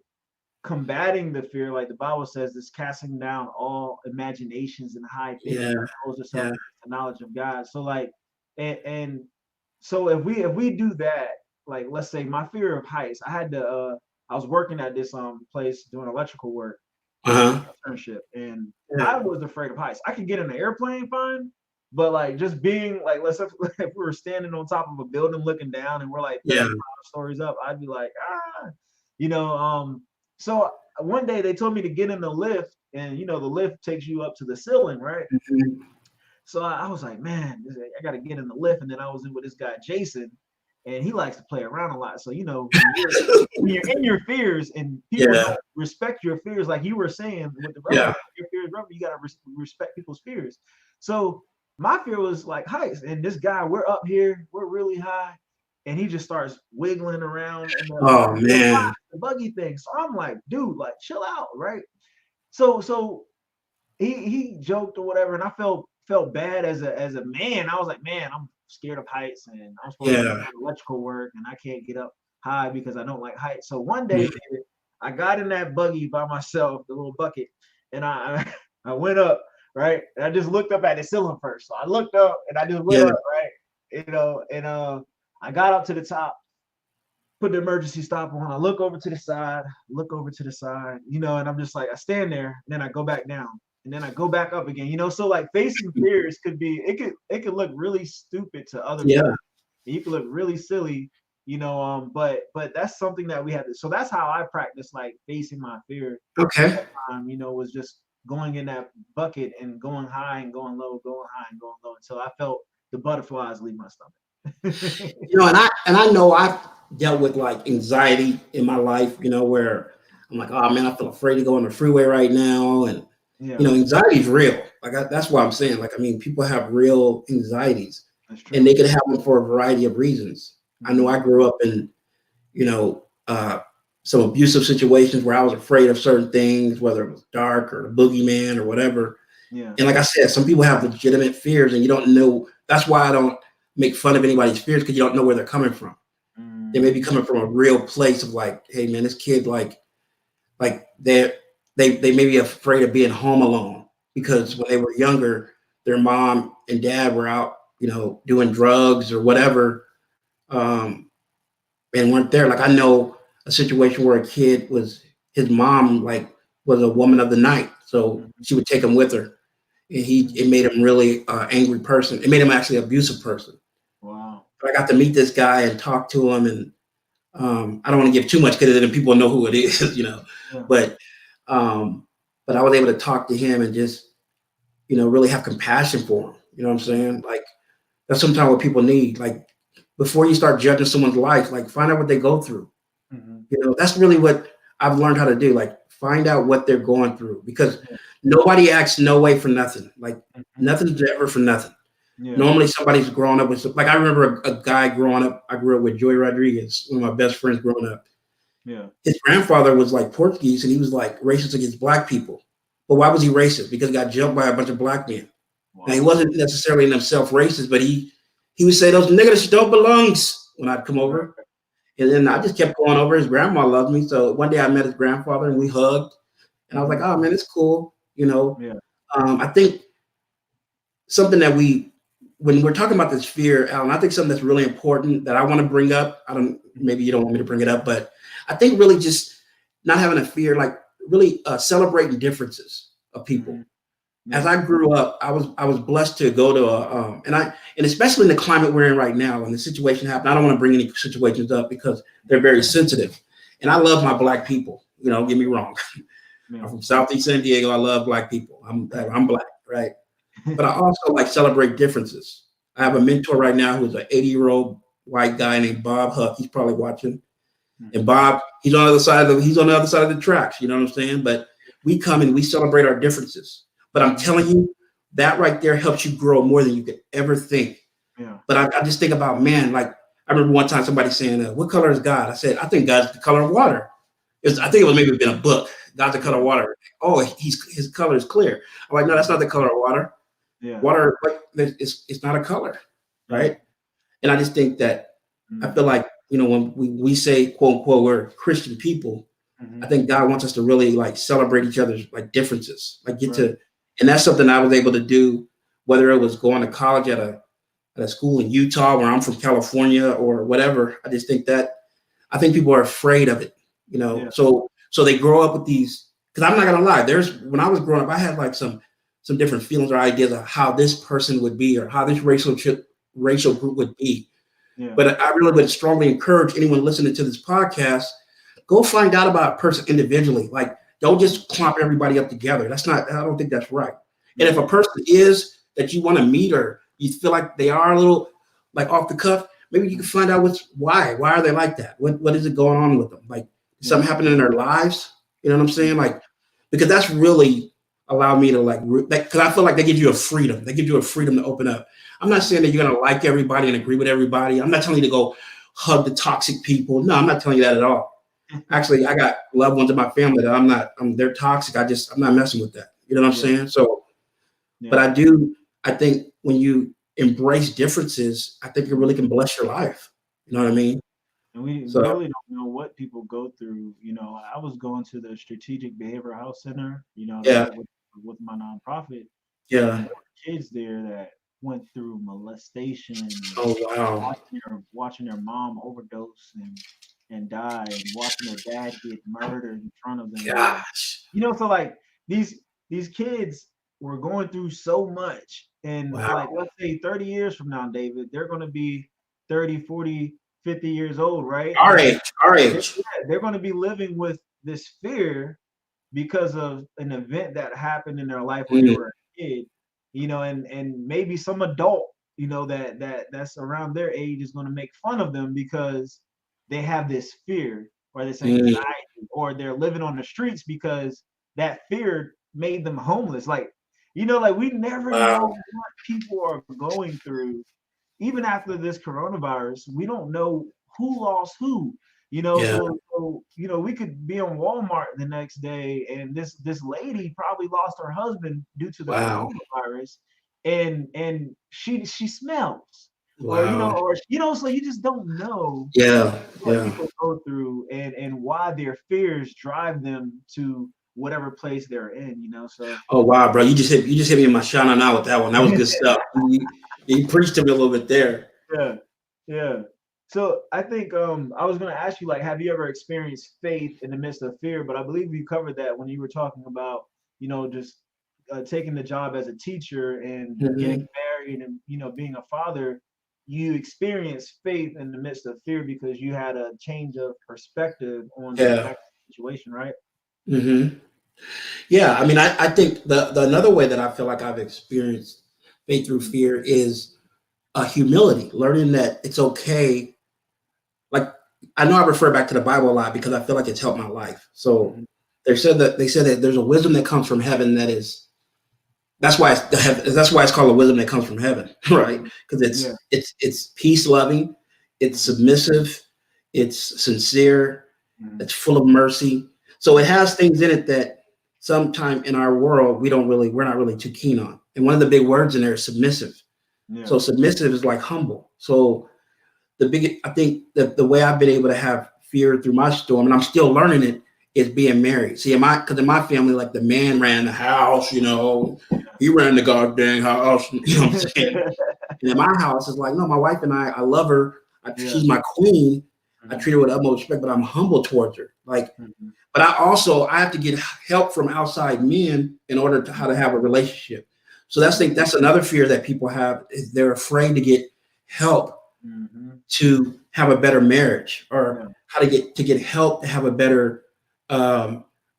combating the fear, like the Bible says, is casting down all imaginations and high things Yeah. that oppose yourself Yeah. against the knowledge of God. So like, and so if we do that, like let's say my fear of heights, I was working at this place doing electrical work, Uh-huh. internship, and Yeah. I was afraid of heights. I could get in an airplane fine, but like just being like, let's say if we were standing on top of a building looking down and we're like Yeah. 35 stories up, I'd be like, you know. So one day they told me to get in the lift, and the lift takes you up to the ceiling, right? Mhm. So I was like, man, I got to get in the lift, and then I was in with this guy Jason, and he likes to play around a lot. So when you're in your fears and people Yeah. don't respect your fears, like you were saying with the rubber, Yeah. your fears rubber, you gotta respect people's fears. So my fear was like heights, and this guy, we're up here, we're really high, and he just starts wiggling around in Oh man. the buggy thing. So I'm like, dude, like chill out, right? So he joked or whatever, and I felt bad as a man. I was like, man, I'm scared of heights, and I'm supposed to be Yeah. doing electrical work, and I can't get up high because I don't like heights. So one day, Mhm. David, I got in that buggy by myself, the little bucket, and I went up, right, and I just looked up at the ceiling first. So I looked up and I just went Yeah. up, right, and I got up to the top, put the emergency stop on. I look over to the side, and I'm just like, I stand there, and then I go back down, and then I go back up again. So like facing fears it could look really stupid to other people. Yeah. You could look really silly, but that's something that we have to. So that's how I practice like facing my fear. Okay. Was just going in that bucket and going high and going low, going high and going low until I felt the butterflies leave my stomach. And I know I've dealt with like anxiety in my life, where I'm like, oh man, I feel afraid to go on the freeway right now. And Yeah, anxiety is real. That's why I'm saying, like, I mean, people have real anxieties that's and true. they could have them for a variety of reasons. I know Mhm. I grew up in, you know, uh, some abusive situations where I was afraid of certain things, whether it was dark or the boogeyman or whatever. Yeah. And like I said, some people have legitimate fears and you don't know. That's why I don't make fun of anybody's fears, because you don't know where they're coming from. They may be Mm. coming from a real place of like, hey man, this kid like they may be afraid of being home alone because Mhm. when they were younger, their mom and dad were out, doing drugs or whatever, um, and weren't there. Like I know a situation where a kid was his mom like was a woman of the night, so Mhm. she would take him with her, and it Mhm. made him really angry person. It made him actually an abusive person. Wow. But I got to meet this guy and talk to him, and I don't want to give too much because then people know who it is, Yeah. but um, but I was able to talk to him and just really have compassion for him. You know what I'm Yeah. saying? Like that's sometimes what people need. Like before you start judging someone's life, like find out what they go through. Mhm. That's really what I've learned how to do. Like find out what they're going through because Yeah. nobody acts no way for nothing. Like Mhm. nothing's ever for nothing. Yeah. Normally somebody's growing up with like I remember a guy growing up. I grew up with Joey Rodriguez, one of my best friends growing up. Yeah. His grandfather was like Portuguese, and he was like racist against black people. But why was he racist? Because he got jumped by a bunch of black men. Now he Wow. wasn't necessarily in himself racist, but he would say those niggers don't belongs when I'd come Right. over. And then I Yeah. just kept going over. His grandma loved me. So one day I met his grandfather and we hugged. And I was like, Hmm. oh man, it's cool. Yeah. I think something that when we're talking about this fear, Alan, I think something that's really important that I want to bring up. Maybe you don't want me to bring it up, but I think really just not having a fear, like really celebrating differences of people. Hmm. As Yeah. I grew up, I was blessed to go to and especially in the climate we're in right now, and the situation happened. I don't want to bring any situations up because they're very sensitive. And I love my black people. Don't get me wrong. Yeah. I'm from Southeast San Diego. I love black people. I'm black, right? But I also like celebrate differences. I have a mentor right now who's an 80-year-old white guy named Bob Huff. He's probably watching. And Hmm. Bob, he's on the other side of the tracks. You know what I'm saying? But we come and we celebrate our differences. But I'm Hmm. telling you, that right there helps you grow more than you could ever think. Yeah. But I just think about, man, like I remember one time somebody saying, "What color is God?" I said, "I think God's the color of water." I think it was maybe been a book. God's the color of Yeah. water. Oh, his color is clear. I'm like, no, that's not the color of water. Yeah. Water, like, it's not a color, Yeah. right? And I just think that I Hmm. feel like when we say quote unquote we're Christian people, I Hmm. think God wants us to really like celebrate each other's like differences, like Right. and that's something I was able to do, whether it was going to college at a school in Utah where I'm from California or whatever. I think people are afraid of it, Yeah. so they grow up with these. Because I'm not gonna lie, when I was growing up, I had like some different feelings or ideas of how this person would be or how this racial group would be. Yeah. But I really would strongly encourage anyone listening to this podcast, go find out about a person individually. Like, don't Hmm. just clump everybody up together. I don't think that's right. And if Yeah. a person is that you want to meet or you feel like they are a little like off the cuff, maybe you can Hmm. find out why. Why are they like that? What is it going on with them? Like, Yeah. something happening in their lives? You know what I'm Yeah. saying? Like, because that's really allowed me to because I feel like they give you a freedom. They give you a freedom to open up. I'm not saying that you're gonna like everybody and agree with everybody. I'm not telling you to go hug the toxic people. No, I'm not telling you that at all. Actually, I got loved ones in my family that they're toxic. I'm not messing with that. You know what I'm Yeah. saying? So, but Yeah. I think when you embrace differences, I think it really can bless your life. You know what I Yeah. mean? And we So, really don't know what people go through. I was going to the Strategic Behavioral Health Center, to yeah, help with my nonprofit, yeah. and there were kids there that went through molestation and Oh, wow. watching their mom overdose and die, and watching their dad get murdered in front of them. And Gosh. so like these kids were going through so much, and Wow. like let's say 30 years from now, David, they're going to be 30, 40, 50 years old, right? Our And age, our they're, age. yeah, they're going to be living with this fear because of an event that happened in their life when they Mm, were a kid, and maybe some adult, that's around their age is going to make fun of them because they have this fear or this mm. anxiety, or they're living on the streets because that fear made them homeless. Like we never Wow. know what people are going through. Even after this coronavirus, we don't know who lost who. Yeah. So we could be on Walmart the next day, and this lady probably lost her husband due to the Wow. coronavirus, and she smells, or Wow. so you just don't know Yeah. what Yeah. people go through, and why their fears drive them to whatever place they're in. So Oh wow, bro. You just hit me in my shana now with that one. That was good stuff. You preached to me a little bit there. yeah, yeah. So I think I was gonna ask you, like, have you ever experienced faith in the midst of fear? But I believe you covered that when you were talking about, just taking the job as a teacher and getting Hmm. married and being a father. You experienced faith in the midst of fear because you had a change of perspective on the Yeah. exact situation, right? Hmm. Yeah. I mean, I think the another way that I feel like I've experienced faith through Mhm. fear is humility, learning that it's okay. Like, I know I refer back to the Bible a lot because I feel like it's helped my life. So Mhm. they said that there's a wisdom that comes from heaven that is that's why it's called a wisdom that comes from heaven, right? Because Yeah. it's peace loving, it's Mhm. submissive, it's sincere, that's full of mercy. So it has things in it that sometime in our world we're not really too keen on. And one of the big words in there is submissive. Yeah. So submissive is like humble. So I think that the way I've been able to have fear through my storm, and I'm still learning it, is being married. See, because in my family, like the man ran the house, he ran the goddamn house, you know what I'm saying? And in my house, it's like, no, my wife and I love her. She's my queen. I treat her with utmost respect, but I'm humble towards her. Like, but I have to get help from outside men in order to how to have a relationship. So that's another fear that people have, is they're afraid to get help to have a better marriage, or how to get help to have a better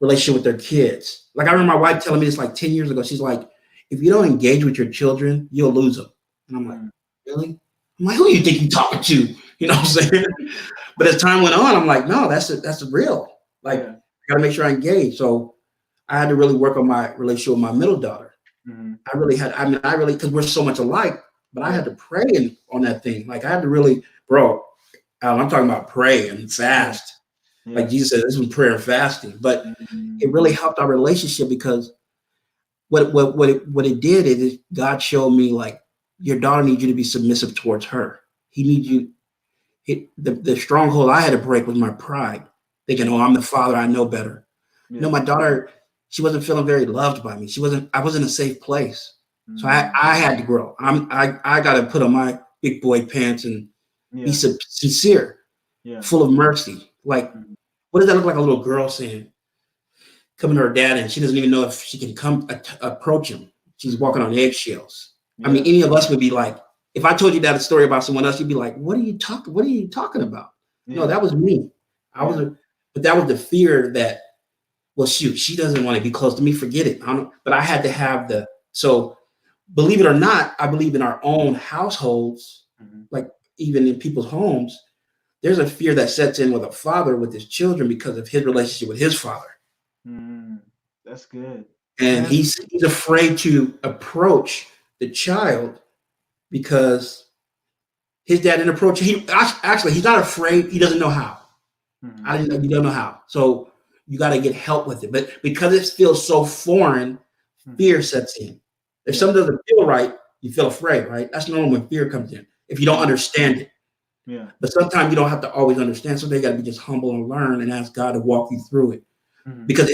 relationship with their kids. Like, I remember my wife telling me this like 10 years ago. She's like, if you don't engage with your children, you'll lose them. And I'm like, really? I'm like, who do you think you're talking to? You know what I'm saying? But as time went on, I'm like, no, that's real. Like, I got to make sure I engage. So I had to really work on my relationship with my middle daughter. I really, because we're so much alike, but I had to pray on that thing. Like, I had to really, bro, I'm talking about pray and fast. Like Jesus said, this was prayer and fasting. But it really helped our relationship, because what it did is God showed me, like, your daughter needs you to be submissive towards her. He needs you. The stronghold I had to break was my pride, thinking, oh, I'm the father, I know better. My daughter, she wasn't feeling very loved by me. I wasn't a safe place. So I had to grow. I got to put on my big boy pants and be sincere, full of mercy. Like, what does that look like? A little girl coming to her dad, and she doesn't even know if she can come approach him. She's walking on eggshells. I mean, any of us would be like, if I told you that story about someone else, you'd be like, what are you talking about? No, that was me. But that was the fear that, well, shoot, she doesn't want to be close to me. Forget it. But I had to have so believe it or not, I believe in our own households, like even in people's homes, there's a fear that sets in with a father with his children because of his relationship with his father. That's good. And he's afraid to approach the child because his dad didn't approach. He's not afraid. He doesn't know how. You don't know how. So you got to get help with it. But because it feels so foreign, fear sets in. If something doesn't feel right, you feel afraid, right? That's normal when fear comes in, if you don't understand it. But sometimes you don't have to always understand. Sometimes you got to be just humble and learn and ask God to walk you through it. Because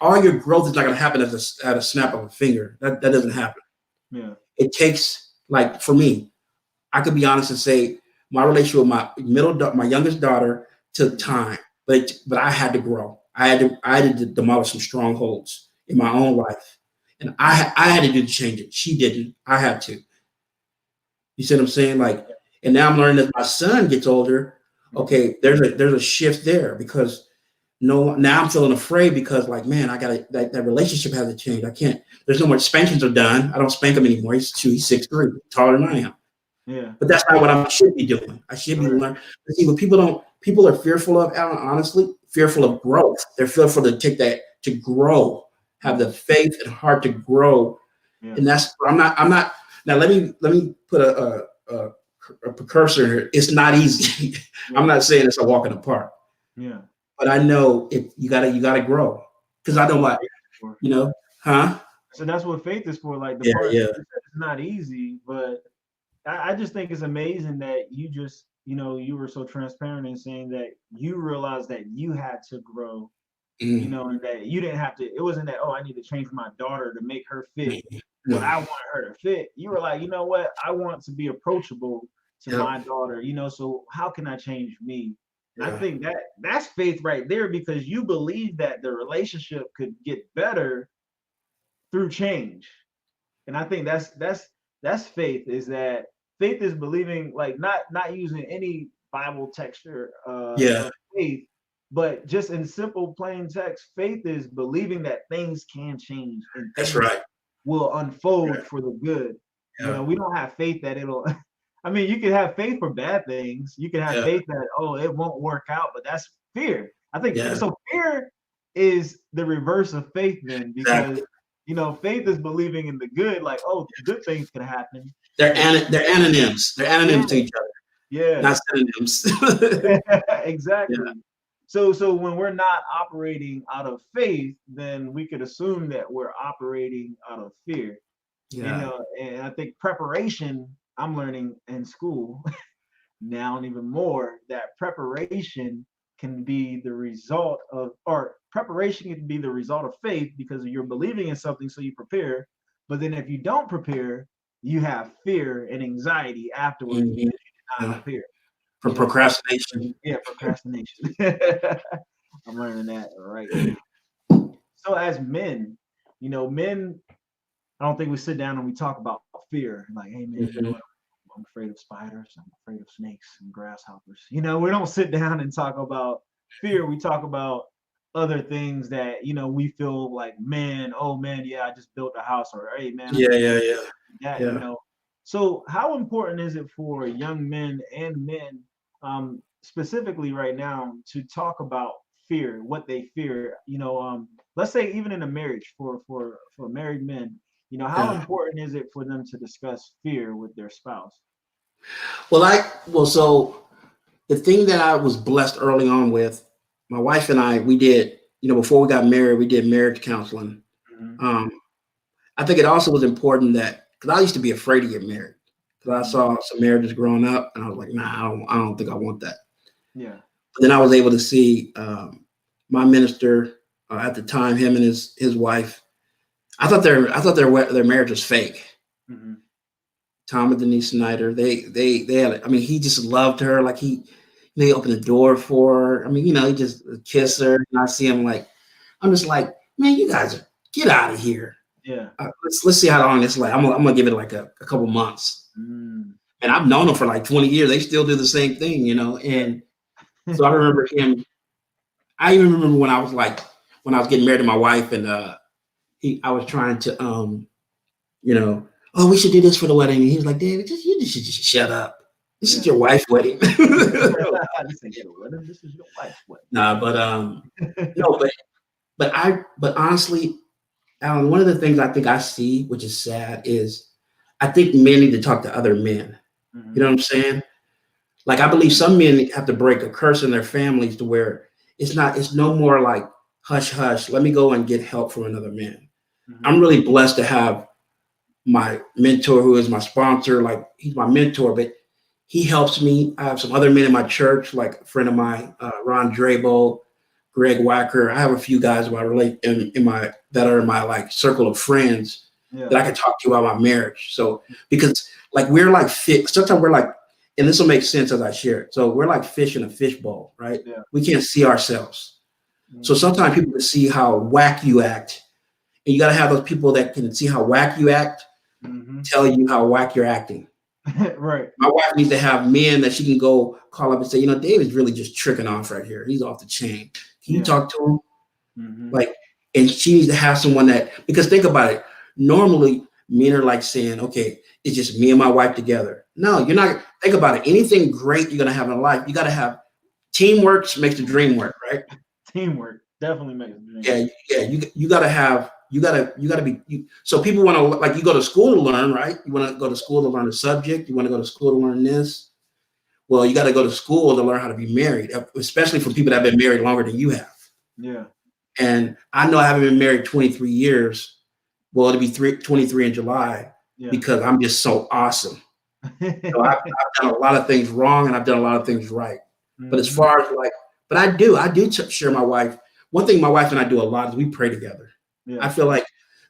all your growth is not going to happen at a snap of a finger. That doesn't happen. It takes, like, for me, I could be honest and say my relationship with my youngest daughter took time, but I had to grow. I had to demolish some strongholds in my own life, and I had to do the change. She didn't. I had to. You see what I'm saying? Like, and now I'm learning as my son gets older. Okay, there's a shift there, because now I'm feeling afraid because, like, man, I got that relationship has to change. I can't. There's no more spankings are done. I don't spank him anymore. He's 6'3", taller than I am. But that's not what I should be doing. I should be learning. See, what people are fearful of, Alan, honestly, fearful of growth. They're fearful to grow, have the faith and heart to grow. And that's I'm not. Now let me put a precursor here. It's not easy. I'm not saying it's a walk in the park. But I know if you gotta grow, because I know what, So that's what faith is for. Like, the part it's not easy, but I just think it's amazing that you just, you were so transparent in saying that you realized that you had to grow, and that you didn't have to, it wasn't that, oh, I need to change my daughter to make her fit what I want her to fit. You were like, you know what? I want to be approachable to my daughter, so how can I change me? And I think that's faith right there, because you believe that the relationship could get better through change. And I think that's faith, is that faith is believing, like, not using any Bible texture of faith, but just in simple plain text, faith is believing that things can change and things will unfold for the good. We don't have faith that it'll I mean, you can have faith for bad things. You can have faith that, oh, it won't work out, but that's fear. I think so. Fear is the reverse of faith then, because faith is believing in the good, like, oh, good things can happen. They're anonyms. They're anonyms to each other. Yeah. not synonyms. Exactly. Yeah, So when we're not operating out of faith, then we could assume that we're operating out of fear. yeah. And I think preparation, I'm learning in school now and even more that preparation can be the result of, or preparation can be the result of faith because you're believing in something, so you prepare. But then if you don't prepare, you have fear and anxiety afterwards Mhm. because you did not Yeah. prepare. From So procrastination. yeah, procrastination. I'm learning that right now. So as men, men, I don't think we sit down and we talk about fear. Like, hey man, Mhm. I'm afraid of spiders, I'm afraid of snakes and grasshoppers. We don't sit down and talk about fear. We talk about other things that, we feel like, man, oh man, yeah, I just built a house, or hey man, I Yeah, just yeah, yeah, that. yeah. So how important is it for young men and men, specifically right now, to talk about fear, what they fear? Let's say even in a marriage, for married men, how Yeah. important is it for them to discuss fear with their spouse? So the thing that I was blessed early on with, my wife and I, we did, before we got married, we did marriage counseling. Hmm. Um, I think it also was important that because I used to be afraid to get married because I Hmm. saw some marriages growing up, and I was like, nah, I don't think I want that. Yeah. But then I was able to see my minister at the time, him and his wife. I thought their marriage was fake. Hmm. Tom and Denise Snyder. They had. I mean, he just loved her. Like they opened the door for her. I mean, he just Yeah. kiss her, and I see him like I'm just like, man, you guys get out of here. Yeah. Let's see how long this lasts. I'm gonna give it like a couple months. Mm. And I've known them for like 20 years. They still do the same thing. Yeah. And so I remember him. I even remember when I was getting married to my wife, and I was trying to you know, oh, we should do this for the wedding. And he was like, David, you just should just shut up. This is Yeah. your wife's wedding. This ain't your wedding. This is your wife's Nah, but wedding. no, but honestly, Alan, one of the things I think I see, which is sad, is I think men need to talk to other men. You know Hmm. what I'm saying? Like I believe some men have to break a curse in their families to where it's no more like hush hush. Let me go and get help from another man. I'm Hmm. really blessed to have my mentor who is my sponsor. Like he's my mentor, but he helps me. I have some other men in my church, like a friend of mine, Ron Drabo, Greg Wacker. I have a few guys who I relate in my that are in my like circle of friends that Yeah. I can talk to about my marriage. So because like we're like fit, sometimes we're like, and this will make sense as I share it. So we're like fish in a fishbowl, right? Yeah. We can't see ourselves. So Hmm. sometimes people can see how whack you act, and you got to have those people that can see how whack you act, Hmm. tell you how whack you're acting. Right. My wife needs to have men that she can go call up and say, David's really just tricking off right here. He's off the chain. Can you Yeah. talk to him? Hmm. Like, and she needs to have someone because think about it. Normally, men are like saying, okay, it's just me and my wife together. No, you're not. Think about it. Anything great you're going to have in life, you got to have teamwork makes the dream work, right? Teamwork definitely makes the dream Yeah, work. yeah. You got to have, you got to be, so people want to, like, you go to school to learn, right? You want to go to school to learn a subject. You want to go to school to learn this. Well, you got to go to school to learn how to be married, especially for people that have been married longer than you have. Yeah. And I know I haven't been married 23 years. Well, it'll be 23 in July Yeah. because I'm just so awesome. I've done a lot of things wrong and I've done a lot of things right. But as Hmm. far as like, but I do share my wife. One thing my wife and I do a lot is we pray together. I Yeah. feel like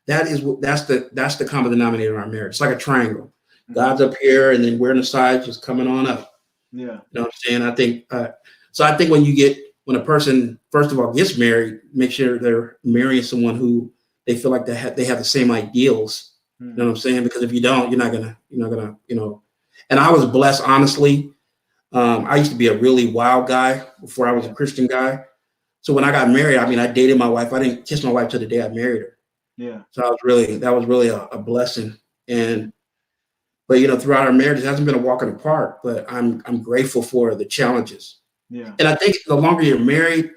that's the common denominator in our marriage. It's like a triangle. Hmm. God's up here and then we're on the side just coming on up. Yeah. You know what I'm saying? I think so. I think when a person first of all gets married, make sure they're marrying someone who they feel like they have the same ideals. You know what Hmm. I'm saying? Because if you don't, you're not gonna. And I was blessed, honestly. I used to be a really wild guy before I was a Yeah. Christian guy. So when I got married, I mean, I dated my wife. I didn't kiss my wife till the day I married her. Yeah. So that was really a blessing. Hmm. And but throughout our marriage, it hasn't been a walk in the park. But I'm grateful for the challenges. Yeah. And I think the longer you're married,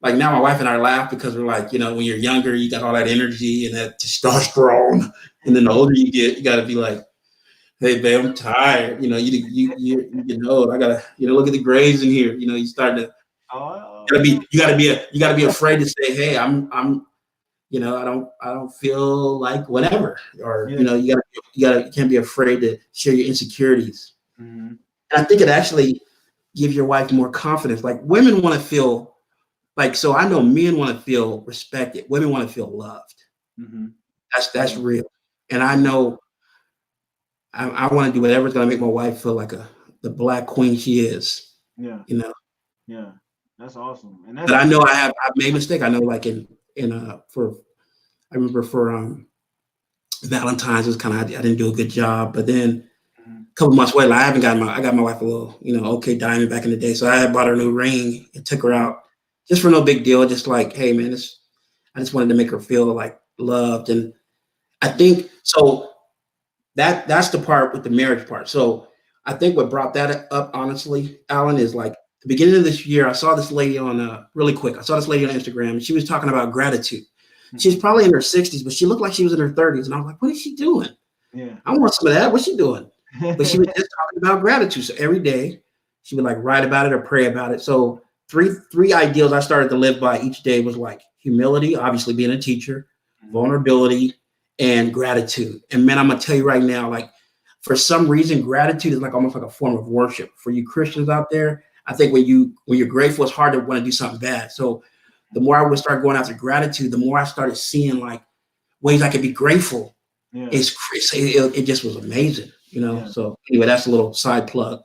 like now my wife and I laugh because we're like, when you're younger, you got all that energy and that testosterone. And then the older you get, you got to be like, Hey, babe, I'm tired. You getting old. I gotta, look at the grades in here. You start to Oh, you gotta be afraid to say, hey, I don't feel like whatever, or yeah. you can't be afraid to share your insecurities. Hmm. And I think it actually gives your wife more confidence. Like women want to feel like, so I know men want to feel respected. Women want to feel loved. Hmm. That's Yeah. real. And I Yeah. know I want to do whatever's gonna make my wife feel like the black queen she is. Yeah. You know, Yeah. That's awesome. And but that's I know I've made mistake. I know, like for I remember for Valentine's was kind of, I didn't do a good job, but then Mhm. a couple months later, I got my wife a little, OK diamond back in the day. So I had bought her a new ring and took her out just for no big deal. Just like, hey man, I just wanted to make her feel like loved. And I think so that's the part with the marriage part. So I think what brought that up, honestly, Alan, is like the beginning of this year, I saw this lady on really quick. I saw this lady on Instagram and she was talking about gratitude. She's Mhm. probably in her 60s, but she looked like she was in her 30s. And I was like, what is she doing? Yeah. I want some of that. What's she doing? But she was just talking about gratitude. So every day she would like write about it or pray about it. So three ideals I started to live by each day was like humility, obviously being a teacher, Mhm. vulnerability, and gratitude. And man, I'm gonna tell you right now, like for some reason, gratitude is like almost like a form of worship. For you Christians out there, I think when you're grateful, it's hard to want to do something bad. So the more I would start going after gratitude, the more I started seeing like ways I could be grateful. Yeah. It just was amazing. Yeah. So anyway, that's a little side plug.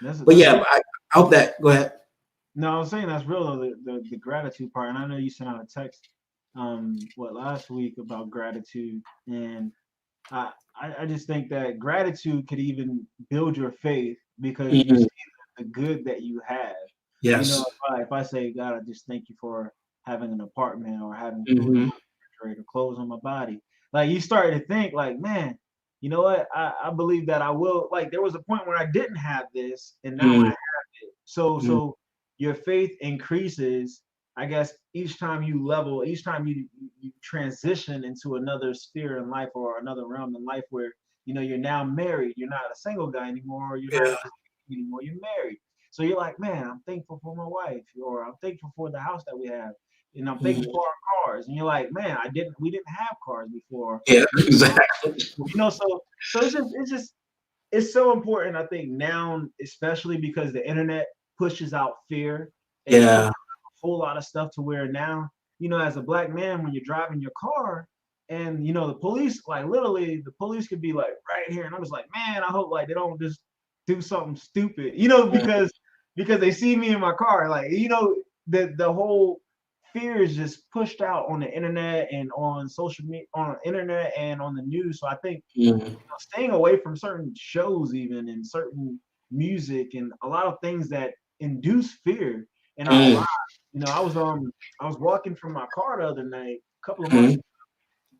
But That's yeah, real. I hope that. Go ahead. No, I was saying that's real though, the gratitude part. And I know you sent out a text last week about gratitude. And I just think that gratitude could even build your faith because you Mhm. see the good that you have. You know, Yes. if I say, God, I just thank you for having an apartment or having food in Hmm. my refrigerator, clothes on my body. Like you start to think like, man, you know what? I believe that I will. Like there was a point where I didn't have this and now I Hmm. have it. So your faith increases, I guess, each time you transition into another sphere in life or another realm in life where you're now married. You're not a single guy anymore. You're not Yeah. just anymore. You're married. So you're like, man, I'm thankful for my wife, or I'm thankful for the house that we have, and I'm thankful Mhm. for our cars. And you're like, man, we didn't have cars before. Yeah. We didn't have, Exactly. so it's so important, I think, now, especially because the internet pushes out fear and it pushes Yeah. out a whole lot of stuff to where now, as a black man, when you're driving your car and the police, like literally the police could be like right here. And I'm just like, man, I hope like they don't just do something stupid, because they see me in my car. Like, the whole fear is just pushed out on the internet and on social media, on the internet and on the news. So I think Mhm. staying away from certain shows, even, and certain music and a lot of things that induce fear in our Mhm. lives. I was walking from my car the other night a couple of months Mhm. ago,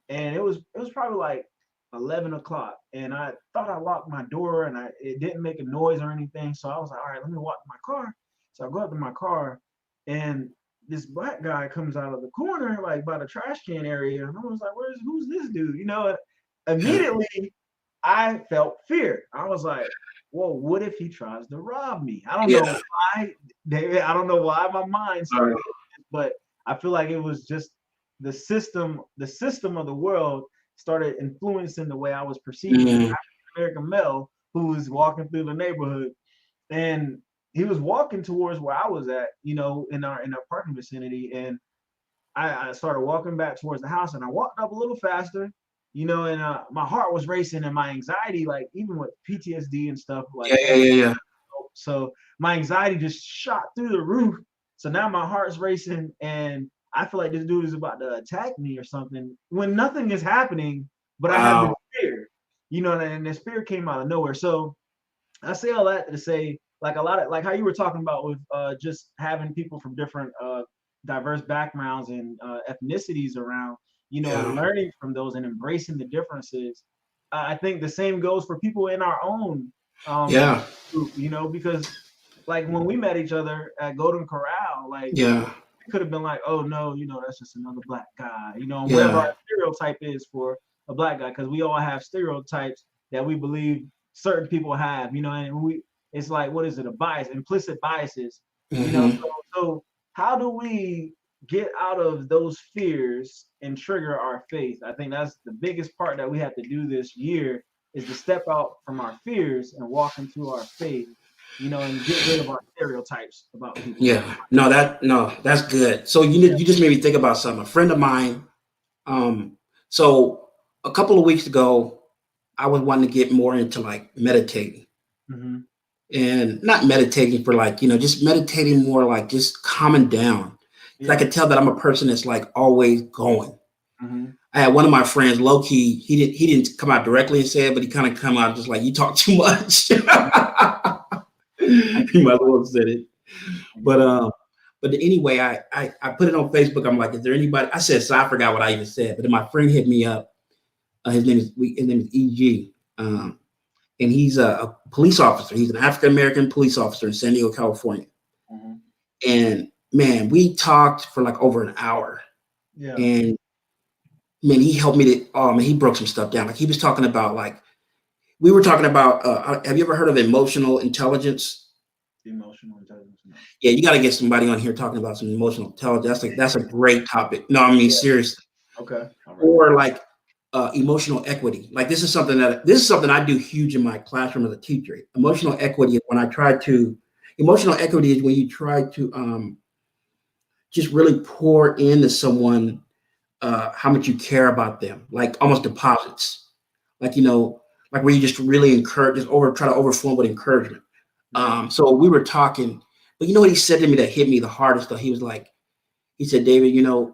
and it was probably like 11 o'clock, and I thought I locked my door and it didn't make a noise or anything. So I was like, all right, let me walk to my car. So I go up to my car, and this black guy comes out of the corner, like by the trash can area, and I was like, who's this dude? Yeah. Immediately I felt fear. I was like, well, what if he tries to rob me? I don't know Yeah. why, David. I don't know why my mind Uh, started thinking this, but I feel like it was just the system of the world started influencing the way I was perceiving this mhm. African American male who was walking through the neighborhood, and he was walking towards where I was at, in our parking vicinity, and I started walking back towards the house, and I walked up a little faster, and my heart was racing, and my anxiety, like even with PTSD and stuff, like Yeah. Yeah. everything. Yeah. Yeah. So my anxiety just shot through the roof. So now my heart's racing, and I feel like this dude is about to attack me or something when nothing is happening, but I have this Wow. fear, and this fear came out of nowhere. So I say all that to say, like a lot of like how you were talking about with just having people from different diverse backgrounds and ethnicities around, Yeah. learning from those and embracing the differences. I think the same goes for people in our own um, Yeah. group, because like when we met each other at Golden Corral, like Yeah. it could have been like, oh no, that's just another black guy, and whatever Yeah. our stereotype is for a black guy, because we all have stereotypes that we believe certain people have, and it's like, what is it? A bias, implicit biases, Hmm. so how do we get out of those fears and trigger our faith? I think that's the biggest part that we have to do this year, is to step out from our fears and walk into our faith, and get rid of our stereotypes about people. Yeah, no, that's good. So Yeah. you just made me think about something. A friend of mine, so a couple of weeks ago, I was wanting to get more into like meditating, Hmm. and not meditating for like, just meditating more like just calming down. 'Cause I Yeah. could tell that I'm a person that's like always going. Hmm. I had one of my friends, low key, he didn't come out directly and say it, but he kind of come out just like, you talk too much. He I might as well have said it. get But but anyway, I put it on Facebook. I'm like, is there anybody? I said, so I forgot what I even said, but then my friend hit me up. His name is EG. And he's a police officer. He's an African American police officer in San Diego, California. Mhm. And man, we talked for like over an hour. Yeah. And man, he helped me to. Oh man, he broke some stuff down. Like he was talking about like we were talking about. Have you ever heard of emotional intelligence? Emotional intelligence. No. Yeah, you got to get somebody on here talking about some emotional intelligence. That's a great topic. No, I mean Yeah. seriously. Okay. All right. Or like emotional equity. Like this is something I do huge in my classroom as a teacher. Emotional equity is when you try to just really pour into someone how much you care about them, like almost deposits, like like where you just really encourage, just try to overflow with encouragement. Yeah. So we were talking, but you know what he said to me that hit me the hardest though? He was like, he said, David,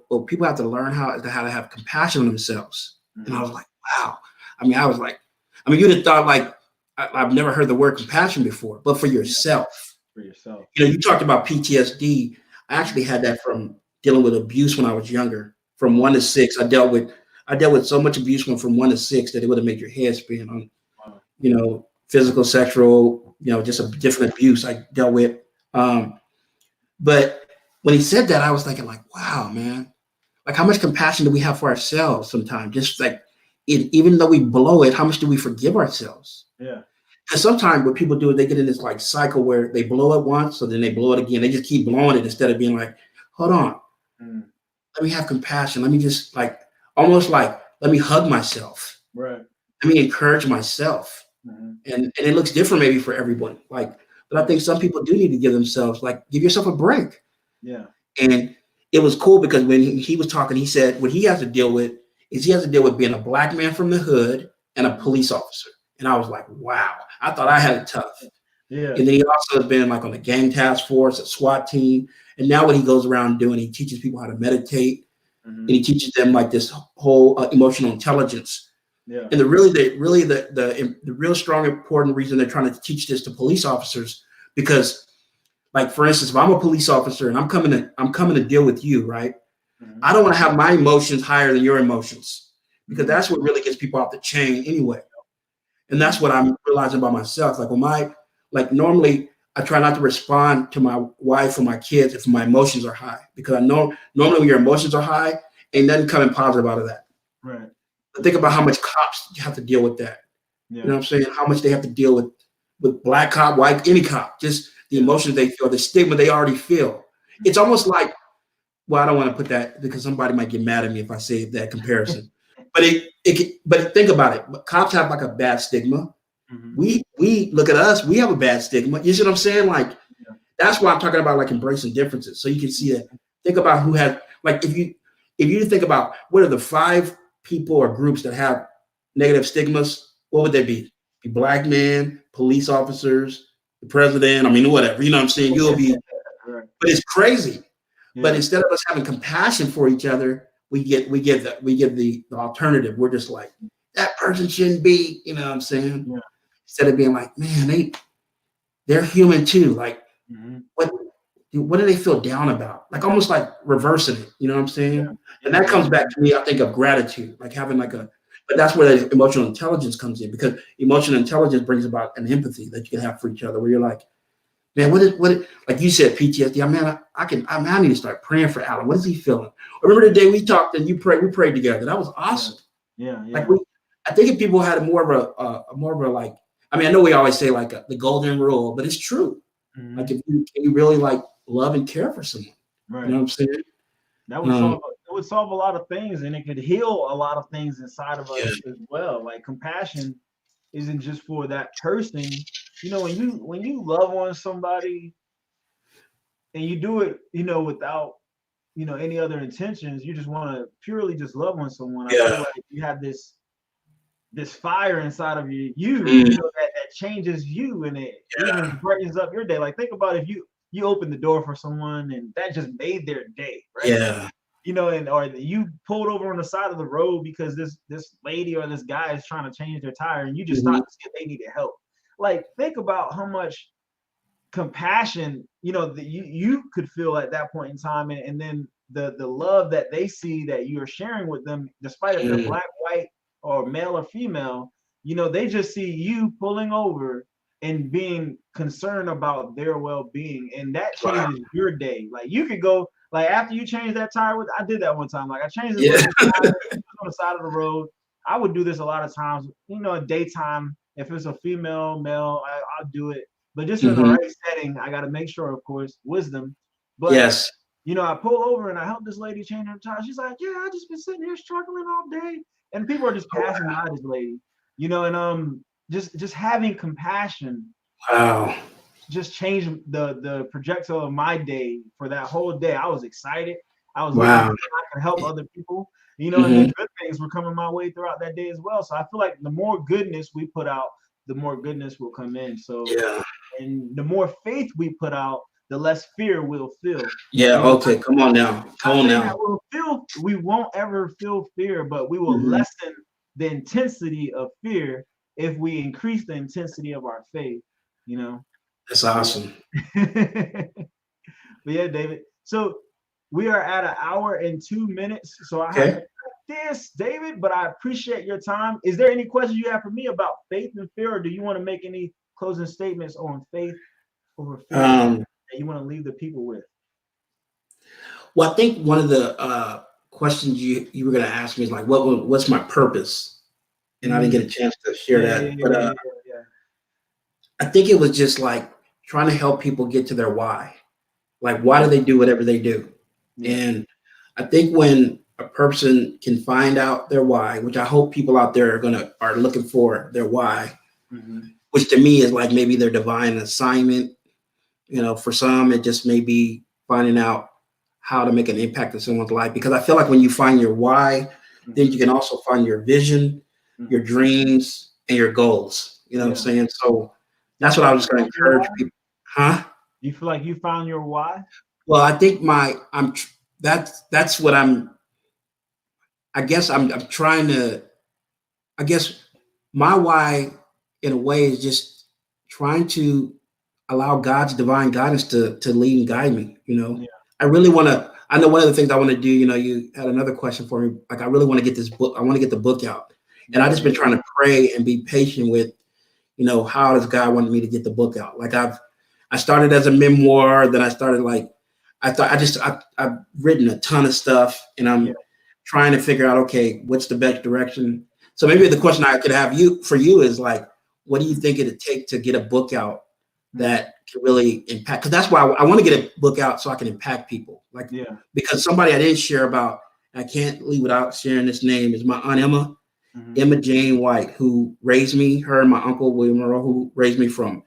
well, people have to learn how to have compassion on themselves. And I Hmm. was like, wow. I was like, you'd have thought like I've never heard the word compassion before, but for Yeah. yourself. For yourself. You talked about PTSD. I actually Mhm. had that from dealing with abuse when I was younger. From 1 to 6, I dealt with so much abuse from 1 to 6 that it would have made your head spin on, Wow. physical, sexual, just a different abuse I dealt with. Um, but when he said that, I was thinking like, wow, man, like how much compassion do we have for ourselves sometimes? Just like even though we blow it, how much do we forgive ourselves? Yeah. Because sometimes what people do is they get in this like cycle where they blow it once, so then they blow it again. They just keep blowing it instead of being like, hold on, Mm. let me have compassion. Let me just like almost like let me hug myself. Right. Let me encourage myself. Hmm. And it looks different maybe for everyone. Like, but I Yeah. think some people do need to give themselves like give yourself a break. Yeah. And it was cool because when he was talking, he said what he has to deal with is he has to deal with being a black man from the hood and a Mhm. police officer. And I was like, wow, I thought I had it tough. Yeah. And then he also has been like on a gang task force, a SWAT team. And now what he goes around doing, he teaches people how to meditate and Hmm. he teaches them like this whole emotional intelligence. Yeah. And the real strong important reason they're trying to teach this to police officers because like for instance, if I'm a police officer and I'm coming to deal with you, right? Hmm. I don't want to have my emotions higher than your emotions because Hmm. that's what really gets people off the chain anyway. And that's Hmm. what I'm realizing about myself. Like normally I try not to respond to my wife or my kids if my emotions are high because I know normally when your emotions are high, ain't nothing coming positive out of that. Right. But think about how much cops you have to deal with that. You know Yeah. what I'm saying? How much they have to deal with black cop, white, any cop, just the Yeah. emotions they feel, the stigma they already feel. It's Hmm. almost like, well, I don't want to put that because somebody might get mad at me if I say that comparison. But think about it. Cops have like a bad stigma. Hmm. We look at us, we have a bad stigma. You see what I'm saying? Like Yeah. that's why I'm talking about like embracing differences. So you can see that. Think about who has like if you think about what are the 5 people or groups that have negative stigmas, what would they be? Be black men, police officers, the president. I mean, whatever. You know what I'm saying? You'll be, Right. but it's crazy. But Yeah. instead of us having compassion for each other, we give the alternative. We're just like that person shouldn't be. You know what I'm saying? Yeah. Instead of being like, man, they're human too. Like Hmm. what what do they feel down about? Like almost like reversing it. You know what I'm Yeah. saying? And Yeah. that Yeah. comes back to me, I think, of gratitude, like having like but that's where the emotional intelligence comes in because emotional intelligence brings about an empathy that you can have for each other where you're like, man, like you said, PTSD. I need to start praying for Alan. What is he feeling? I remember the day we talked and we prayed together. That was Yeah. awesome. Yeah. Like Yeah. I think if people had more of a like, I mean, I know we always say like the golden rule, but it's true. Like Mhm. if you really like love and care for someone, you know Right. what I'm saying? That would Um, solve a lot of things, and it could heal a lot of things inside of yeah, us as well. Like compassion isn't just for that person. You know, when you love on somebody and you do it, without any other intentions, you just want to purely just love on someone. I feel yeah, like you have this fire inside of mm, that changes you, and it even yeah, brightens up your day. Like think about if you open the door for someone and that just made their day, right? yeah, And or you pulled over on the side of the road because this lady or this guy is trying to change their tire, and you just mhm, stopped to see if they needed help. Like think about how much compassion that you could feel at that point in time, and then the love that they see that you are sharing with them, despite if they're mm, black, white, or male or female. They just see you pulling over and being concerned about their well-being, and that wow, changes your day. Like you could go, like after you change that tire. I did that one time. Like I changed this yeah, lady's tire on the side of the road. I would do this a lot of times, daytime. If it's a female, male, I'll do it, but just in the mhm, right setting. I got to make sure, of course, wisdom. But yes, I pull over and I help this lady change her tire. She's like, "Yeah, I just been sitting here struggling all day," and people are just oh, passing by this lady, and just having compassion wow, just changed the projectile of my day for that whole day. I was excited. I was looking wow, for how I could help other people, and then mhm, good things were coming my way throughout that day as well. So I feel like the more goodness we put out, the more goodness will come in. So, yeah, and the more faith we put out, the less fear we'll feel. yeah. Not Okay, come on now, come on saying now. that we won't ever feel fear, but we will Mhm, lessen the intensity of fear if we increase the intensity of our faith. You know. that's So awesome. yeah. But yeah, David. So we are at an hour and 2 minutes. So I have to Okay. cut this, David, but I appreciate your time. Is there any questions you have for me about faith and fear, or do you want to make any closing statements on faith over fear Um, that you want to leave the people with? well, I think one of the questions you were going to ask me is like, what's my purpose? And I didn't get Mm, a chance to share yeah, yeah, that, yeah, but yeah, yeah, I think it was just like trying to help people get to their why. Like, why yeah, do they do whatever they do? yeah, And I think when a person can find out their why, which I hope people out there are looking for their why, yeah. Hmm. which to me is like maybe their divine assignment. For some, it just may be finding out how to make an impact in someone's life. Because I feel like when you find your why, then you Hmm. can also find your vision, your Hmm. dreams, and your goals. You know what I'm Yeah. saying? So Do you that's what feel I like was you just going to found your encourage why? people. Huh? Do you feel like you found your why? Well, I think that's what I guess I'm trying to. I guess my why, in a way, is just trying to allow God's divine guidance to lead and guide me. Yeah. I really want to. I know one of the things I want to do. You had another question for me. Like I really want to get this book. I want to get the book out, and I Yeah. just been trying to pray and be patient with. How does God want me to get the book out? Like I started as a memoir, then I started like I thought I've written a ton of stuff, and Yeah. I'm trying to figure out, okay, what's the best direction. So maybe the Mhm. question I could have for you is like, what do you think it'd take to get a book out Mhm. that can really impact? Because that's why I want to get a book out so I can impact people. Like Yeah. because somebody I didn't share about, I can't leave without sharing this name, is my aunt Emma. Mhm. Emma Jane White, who raised me, her and my uncle William Monroe, who raised me from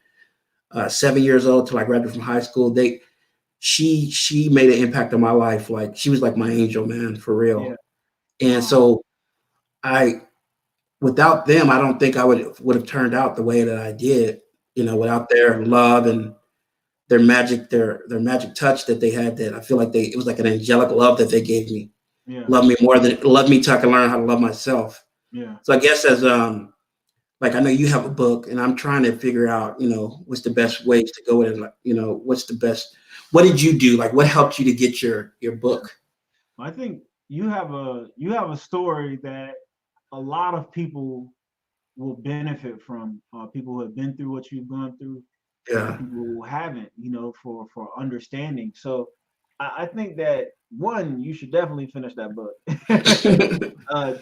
7 years old till I graduated from high school. She made an impact on my life. Like she was like my angel, man, for Yeah. real. And Wow. so I, without them, I don't think I would have turned out the way that I did. Yeah. Without their love and their magic touch that they had. That I feel like it was like an angelic love that they gave me. Yeah. Love me till I can learn how to love myself. Yeah. So I guess as like I know you have a book, and I'm trying to figure out, what's the best ways to go with it. Like, what's the best? What did you do? Like, what helped you to get your Yeah. book? I think you have a story that a lot of people will benefit from. People who have been through what you've gone through, and Yeah. people who haven't. For understanding. So I think that one, you should definitely finish that book.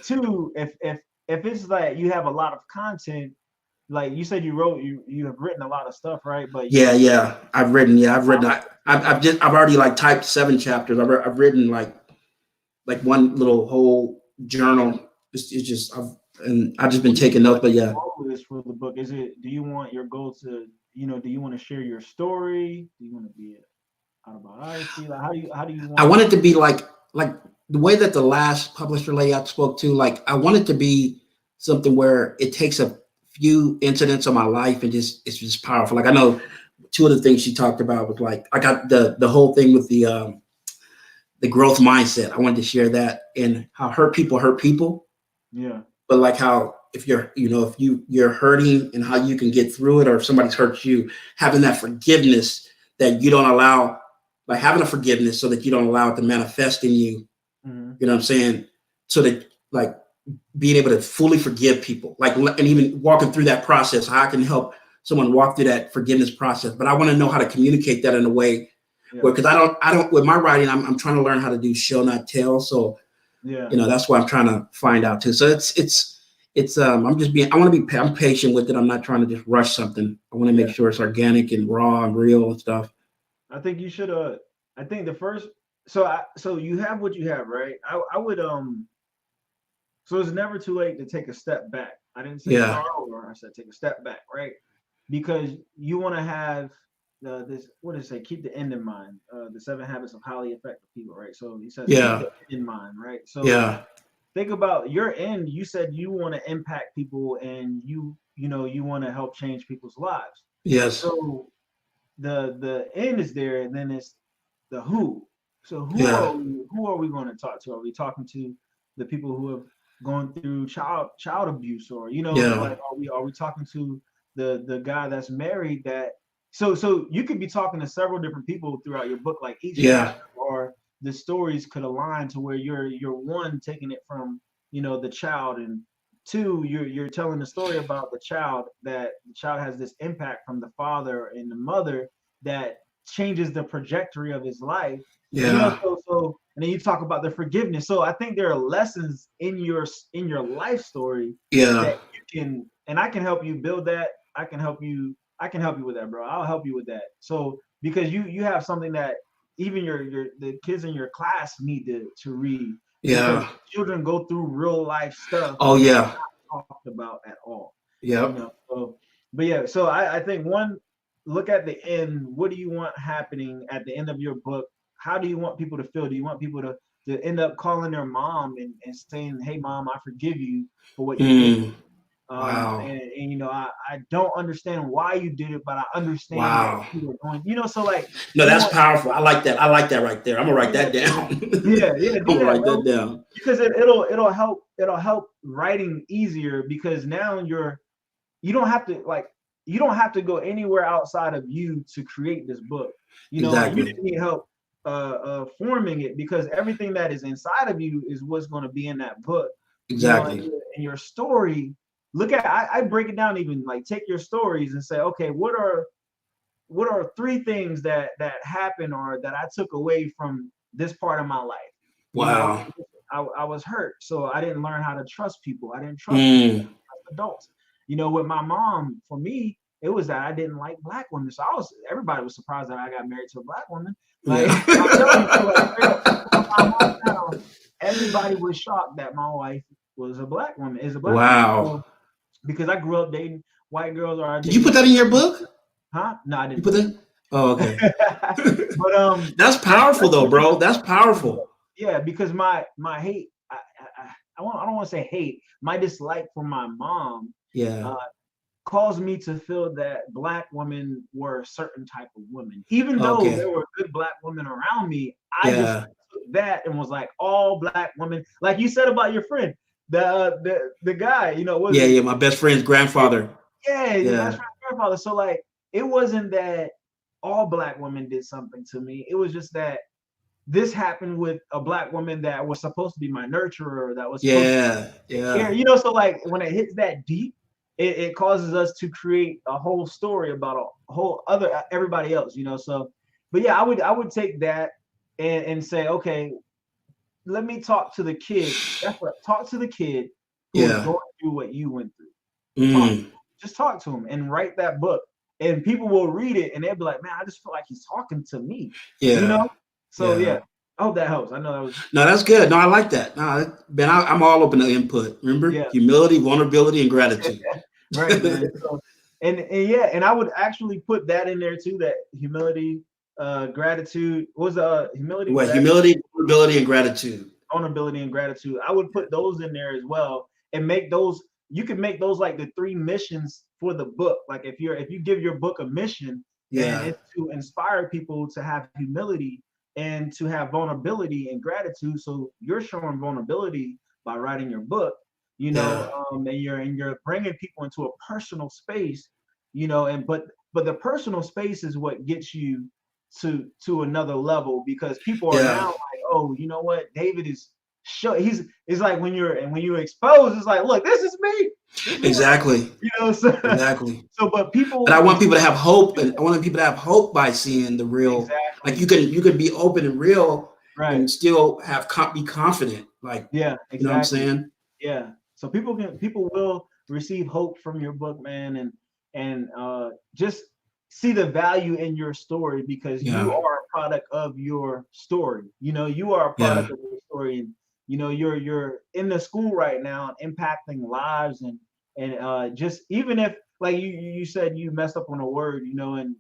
Two, if it's like you have a lot of content, like you said, you have written a lot of stuff, right? But I've written. Yeah, I've written. how I've already like typed 7 chapters. I've written like one little whole journal. It's just and I've just been what do you taking feel notes. like But your yeah, goal is for the book? Is it, do you want your goal to, do you want to share your story? Do you want to be an autobiography? Like how do you I want want it it to be like the way that the last publisher lady I spoke to. Like I want it to be something where it takes a few incidents of my life and it's just powerful. Like I know two of the things she talked about was like I got the whole thing with the growth mindset. I wanted to share that and how hurt people, yeah. but like how if you're if you're hurting and how you can get through it, or if somebody's hurt you, having that forgiveness that you don't allow, like having a forgiveness so that you don't allow it to manifest in you. Hmm. You know what I'm saying? So that like being able to fully forgive people, like and even walking through that process, how I can help someone walk through that forgiveness process. But I want to know how to communicate that in a way where, Yeah. because I don't with my writing, I'm trying to learn how to do show not tell. So Yeah. that's what I'm trying to find out too. So it's I'm just being, I'm patient with it. I'm not trying to just rush something. I want to make Yeah. sure it's organic and raw and real and stuff. I think you should I think the first, so you have what you have, right? I would so it's never too late to take a step back. I didn't say Yeah, start over. I said take a step back, right? Because you want to have this. What did it say? Keep the end in mind. The 7 habits of highly effective people, right? So he says keep yeah, the end in mind, right? So yeah, think about your end. You said you want to impact people, and you want to help change people's lives. yes, So the end is there, and then it's the who. So yeah, who are we going to talk to? Are we talking to the people who have gone through child abuse, or yeah, like are we talking to the guy that's married, that so you could be talking to several different people throughout your book, like each yeah, chapter or the stories could align to where you're one taking it from the child, and two, you're telling the story about the child, that the child has this impact from the father and the mother that changes the trajectory of his life. yeah, And then you talk about the forgiveness. So I think there are lessons in your life story yeah, that you can, and I can help you build that. I can help you with that, bro. I'll help you with that. So because you have something that even the kids in your class need to read, because yeah. children go through real life stuff Oh that's yeah, not talked about at all. yep, So but yeah, so I think one, look at the end. What do you want happening at the end of your book? How do you want people to feel? Do you want people to end up calling their mom and saying, "Hey, mom, I forgive you for what you did." mm, wow, And I don't understand why you did it, but I understand that wow. you were going. So like No, you that's want, powerful. I like that right there. I'm gonna write yeah, that down. yeah, I'm do gonna that, write bro. that down. Because it'll help writing easier, because now you don't have to like you don't have to go anywhere outside of you to create this book. Like you Exactly, didn't need help forming it, because everything that is inside of you is what's going to be in that book. And exactly. your story. Look at, I break it down, even like take your stories and say, okay, what are 3 things that happened or that I took away from this part of my life? Okay, Wow. I was hurt, so I didn't learn how to trust people. I didn't trust people, Mm. adults. With my mom, for me, it was that I didn't like black women. So everybody was surprised that I got married to a black woman. Like, Yeah. I'm telling you, so, like, straight up, from my hometown, everybody was shocked that my wife was a black woman, is a black woman. Wow. So, because I grew up dating white girls, or I Did you put dated, that in your book? huh? No, I You didn't put put that? Oh, okay. that. But That's powerful that's though, what, bro. That's powerful. yeah, because my hate, I don't want to say hate, my dislike for my mom Yeah. uh, caused me to feel that black women were a certain type of women. Even though Okay. there were good black women around me, I just Yeah. took that and was like, all black women, like you said about your friend, the guy, was Yeah, it? yeah. My best friend's grandfather. Yeah, your best Yeah. friend's grandfather. So like, it wasn't that all black women did something to me. It was just that this happened with a black woman that was supposed to be my nurturer, that was supposed to Yeah. take care. Yeah. So like when it hits that deep, it causes us to create a whole story about a whole other everybody else. So, but yeah, I would take that and say, okay, let me talk to the kid. That's what, talk to the kid who is Yeah. going through what you went through. Talk. Mm. just talk to him and write that book. And people will read it and they'll be like, man, I just feel like he's talking to me, you Yeah. know? So Yeah. yeah, I hope that helps. I know that was, No, that's good. No, I like that. No, Ben, I'm all open to input. Remember, yeah, humility, vulnerability, and gratitude. right, man. So, and yeah, and I would actually put that in there too, that humility, gratitude, what was humility, What humility, vulnerability, and gratitude. vulnerability, and gratitude. I would put those in there as well and make those, you can make those like the 3 missions for the book. Like if you give your book a mission and Yeah. it's to inspire people to have humility and to have vulnerability and gratitude. So you're showing vulnerability by writing your book, Yeah. and you're bringing people into a personal space, and but the personal space is what gets you to another level, because people are Yeah. now like, oh, you know what, David is show he's it's like when you're exposed, it's like, look, this is me, this is who I am, Exactly. so Exactly. but But I people want people to have hope, and I want people to have hope by seeing the real. Like exactly, you can be open and real, right, and still be confident. Like, yeah, you know what I'm exactly, saying? yeah. So people will receive hope from your book, man, and just see the value in your story, because you Yeah. are a product of your story. You are a Yeah. product of your story, and you're in the school right now, impacting lives, and just even if, like you said, you messed up on a word, and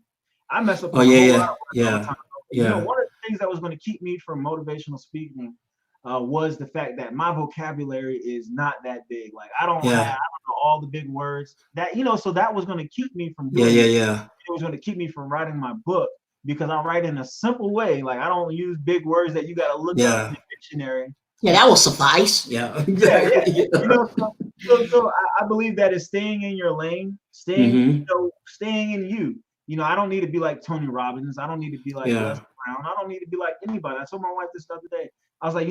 I mess up Oh on a yeah. whole lot Yeah. of words all the Yeah. time. Yeah. One of the things that was going to keep me from motivational speaking was the fact that my vocabulary is not that big. Like I Yeah. don't know all the big words that so that was going to keep me from Yeah. doing Yeah. it. Yeah. It was going to keep me from writing my book, because I write in a simple way. Like I don't use big words that you got to look up in Yeah. the dictionary. Yeah. That will suffice. Yeah. Yeah, yeah. Exactly. Yeah. So I believe that is staying in your lane, Mm-hmm. staying in you. I don't need to be like Tony Robbins. I don't need to be like Les Yeah. Brown. I don't need to be like anybody. I told my wife this the other day. I was like,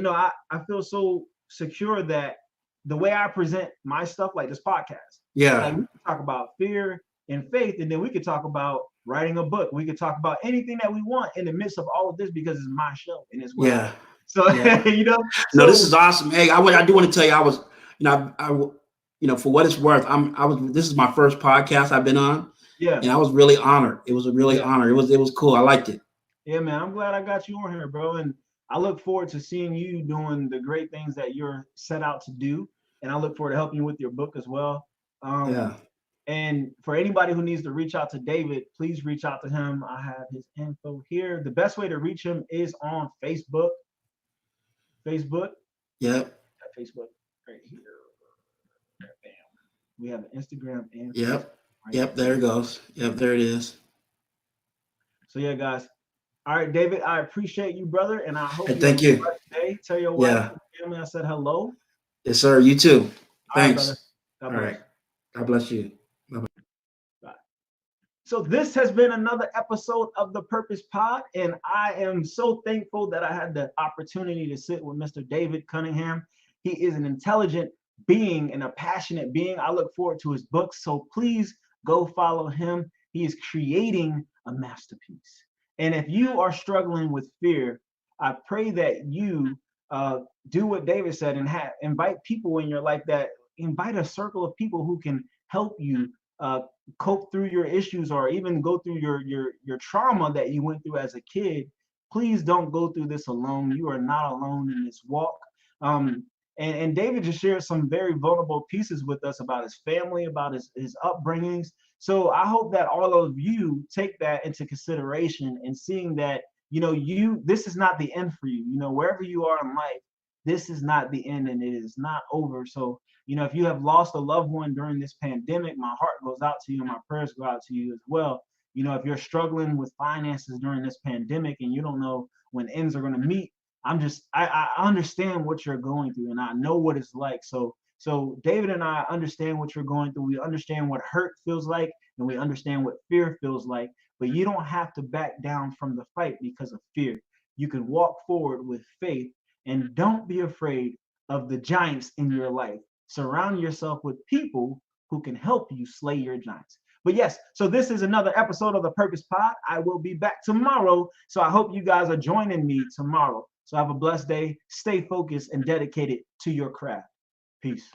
I feel so secure that the way I present my stuff, like this podcast, like Yeah. we can talk about fear and faith, and then we could talk about writing a book. We could talk about anything that we want in the midst of all of this, because it's my show and it's what I Yeah. do. So Yeah. No, this so is awesome. Hey, I do want to tell you, I was, for what it's worth, this is my first podcast I've been on, yeah. and I was really honored. It was a really Yeah. honor. It was cool. I liked it. Yeah, man. I'm glad I got you on here, bro. And I look forward to seeing you doing the great things that you're set out to do. And I look forward to helping you with your book as well. Um, Yeah. and for anybody who needs to reach out to David, please reach out to him. I have his info here. The best way to reach him is on Facebook. Facebook. Yep. Facebook right here. Bam. We have Instagram and Facebook Yep. right Yep. There there. it goes. Yep. There it is. So yeah, guys. All right, David, I appreciate you, brother, and I hope And you have thank a you. blessed day. Tell your wife Yeah. and family I said hello. Yes, sir. You too. All right, brother. Thanks. God All bless. right. God bless you. Bye-bye. Bye. So this has been another episode of the Purpose Pod, and I am so thankful that I had the opportunity to sit with Mr. David Cunningham. He is an intelligent being and a passionate being. I look forward to his books, so please go follow him. He is creating a masterpiece. And if you are struggling with fear, I pray that you do what David said and invite people in your life, that invite a circle of people who can help you uh, cope through your issues, or even go through your trauma that you went through as a kid. Please don't go through this alone. You are not alone in this walk. Um, and David just shared some very vulnerable pieces with us about his family, about his upbringings. So I hope that all of you take that into consideration, and seeing that this is not the end for you. Wherever you are in life, this is not the end, and it is not over. So if you have lost a loved one during this pandemic, my heart goes out to you, and my prayers go out to you as well. If you're struggling with finances during this pandemic and you don't know when ends are going to meet, I understand what you're going through, and I know what it's like. So David and I understand what you're going through. We understand what hurt feels like, and we understand what fear feels like. But you don't have to back down from the fight because of fear. You can walk forward with faith, and don't be afraid of the giants in your life. Surround yourself with people who can help you slay your giants. But yes, so this is another episode of the Purpose Pod. I will be back tomorrow. So I hope you guys are joining me tomorrow. So have a blessed day. Stay focused and dedicated to your craft. Peace.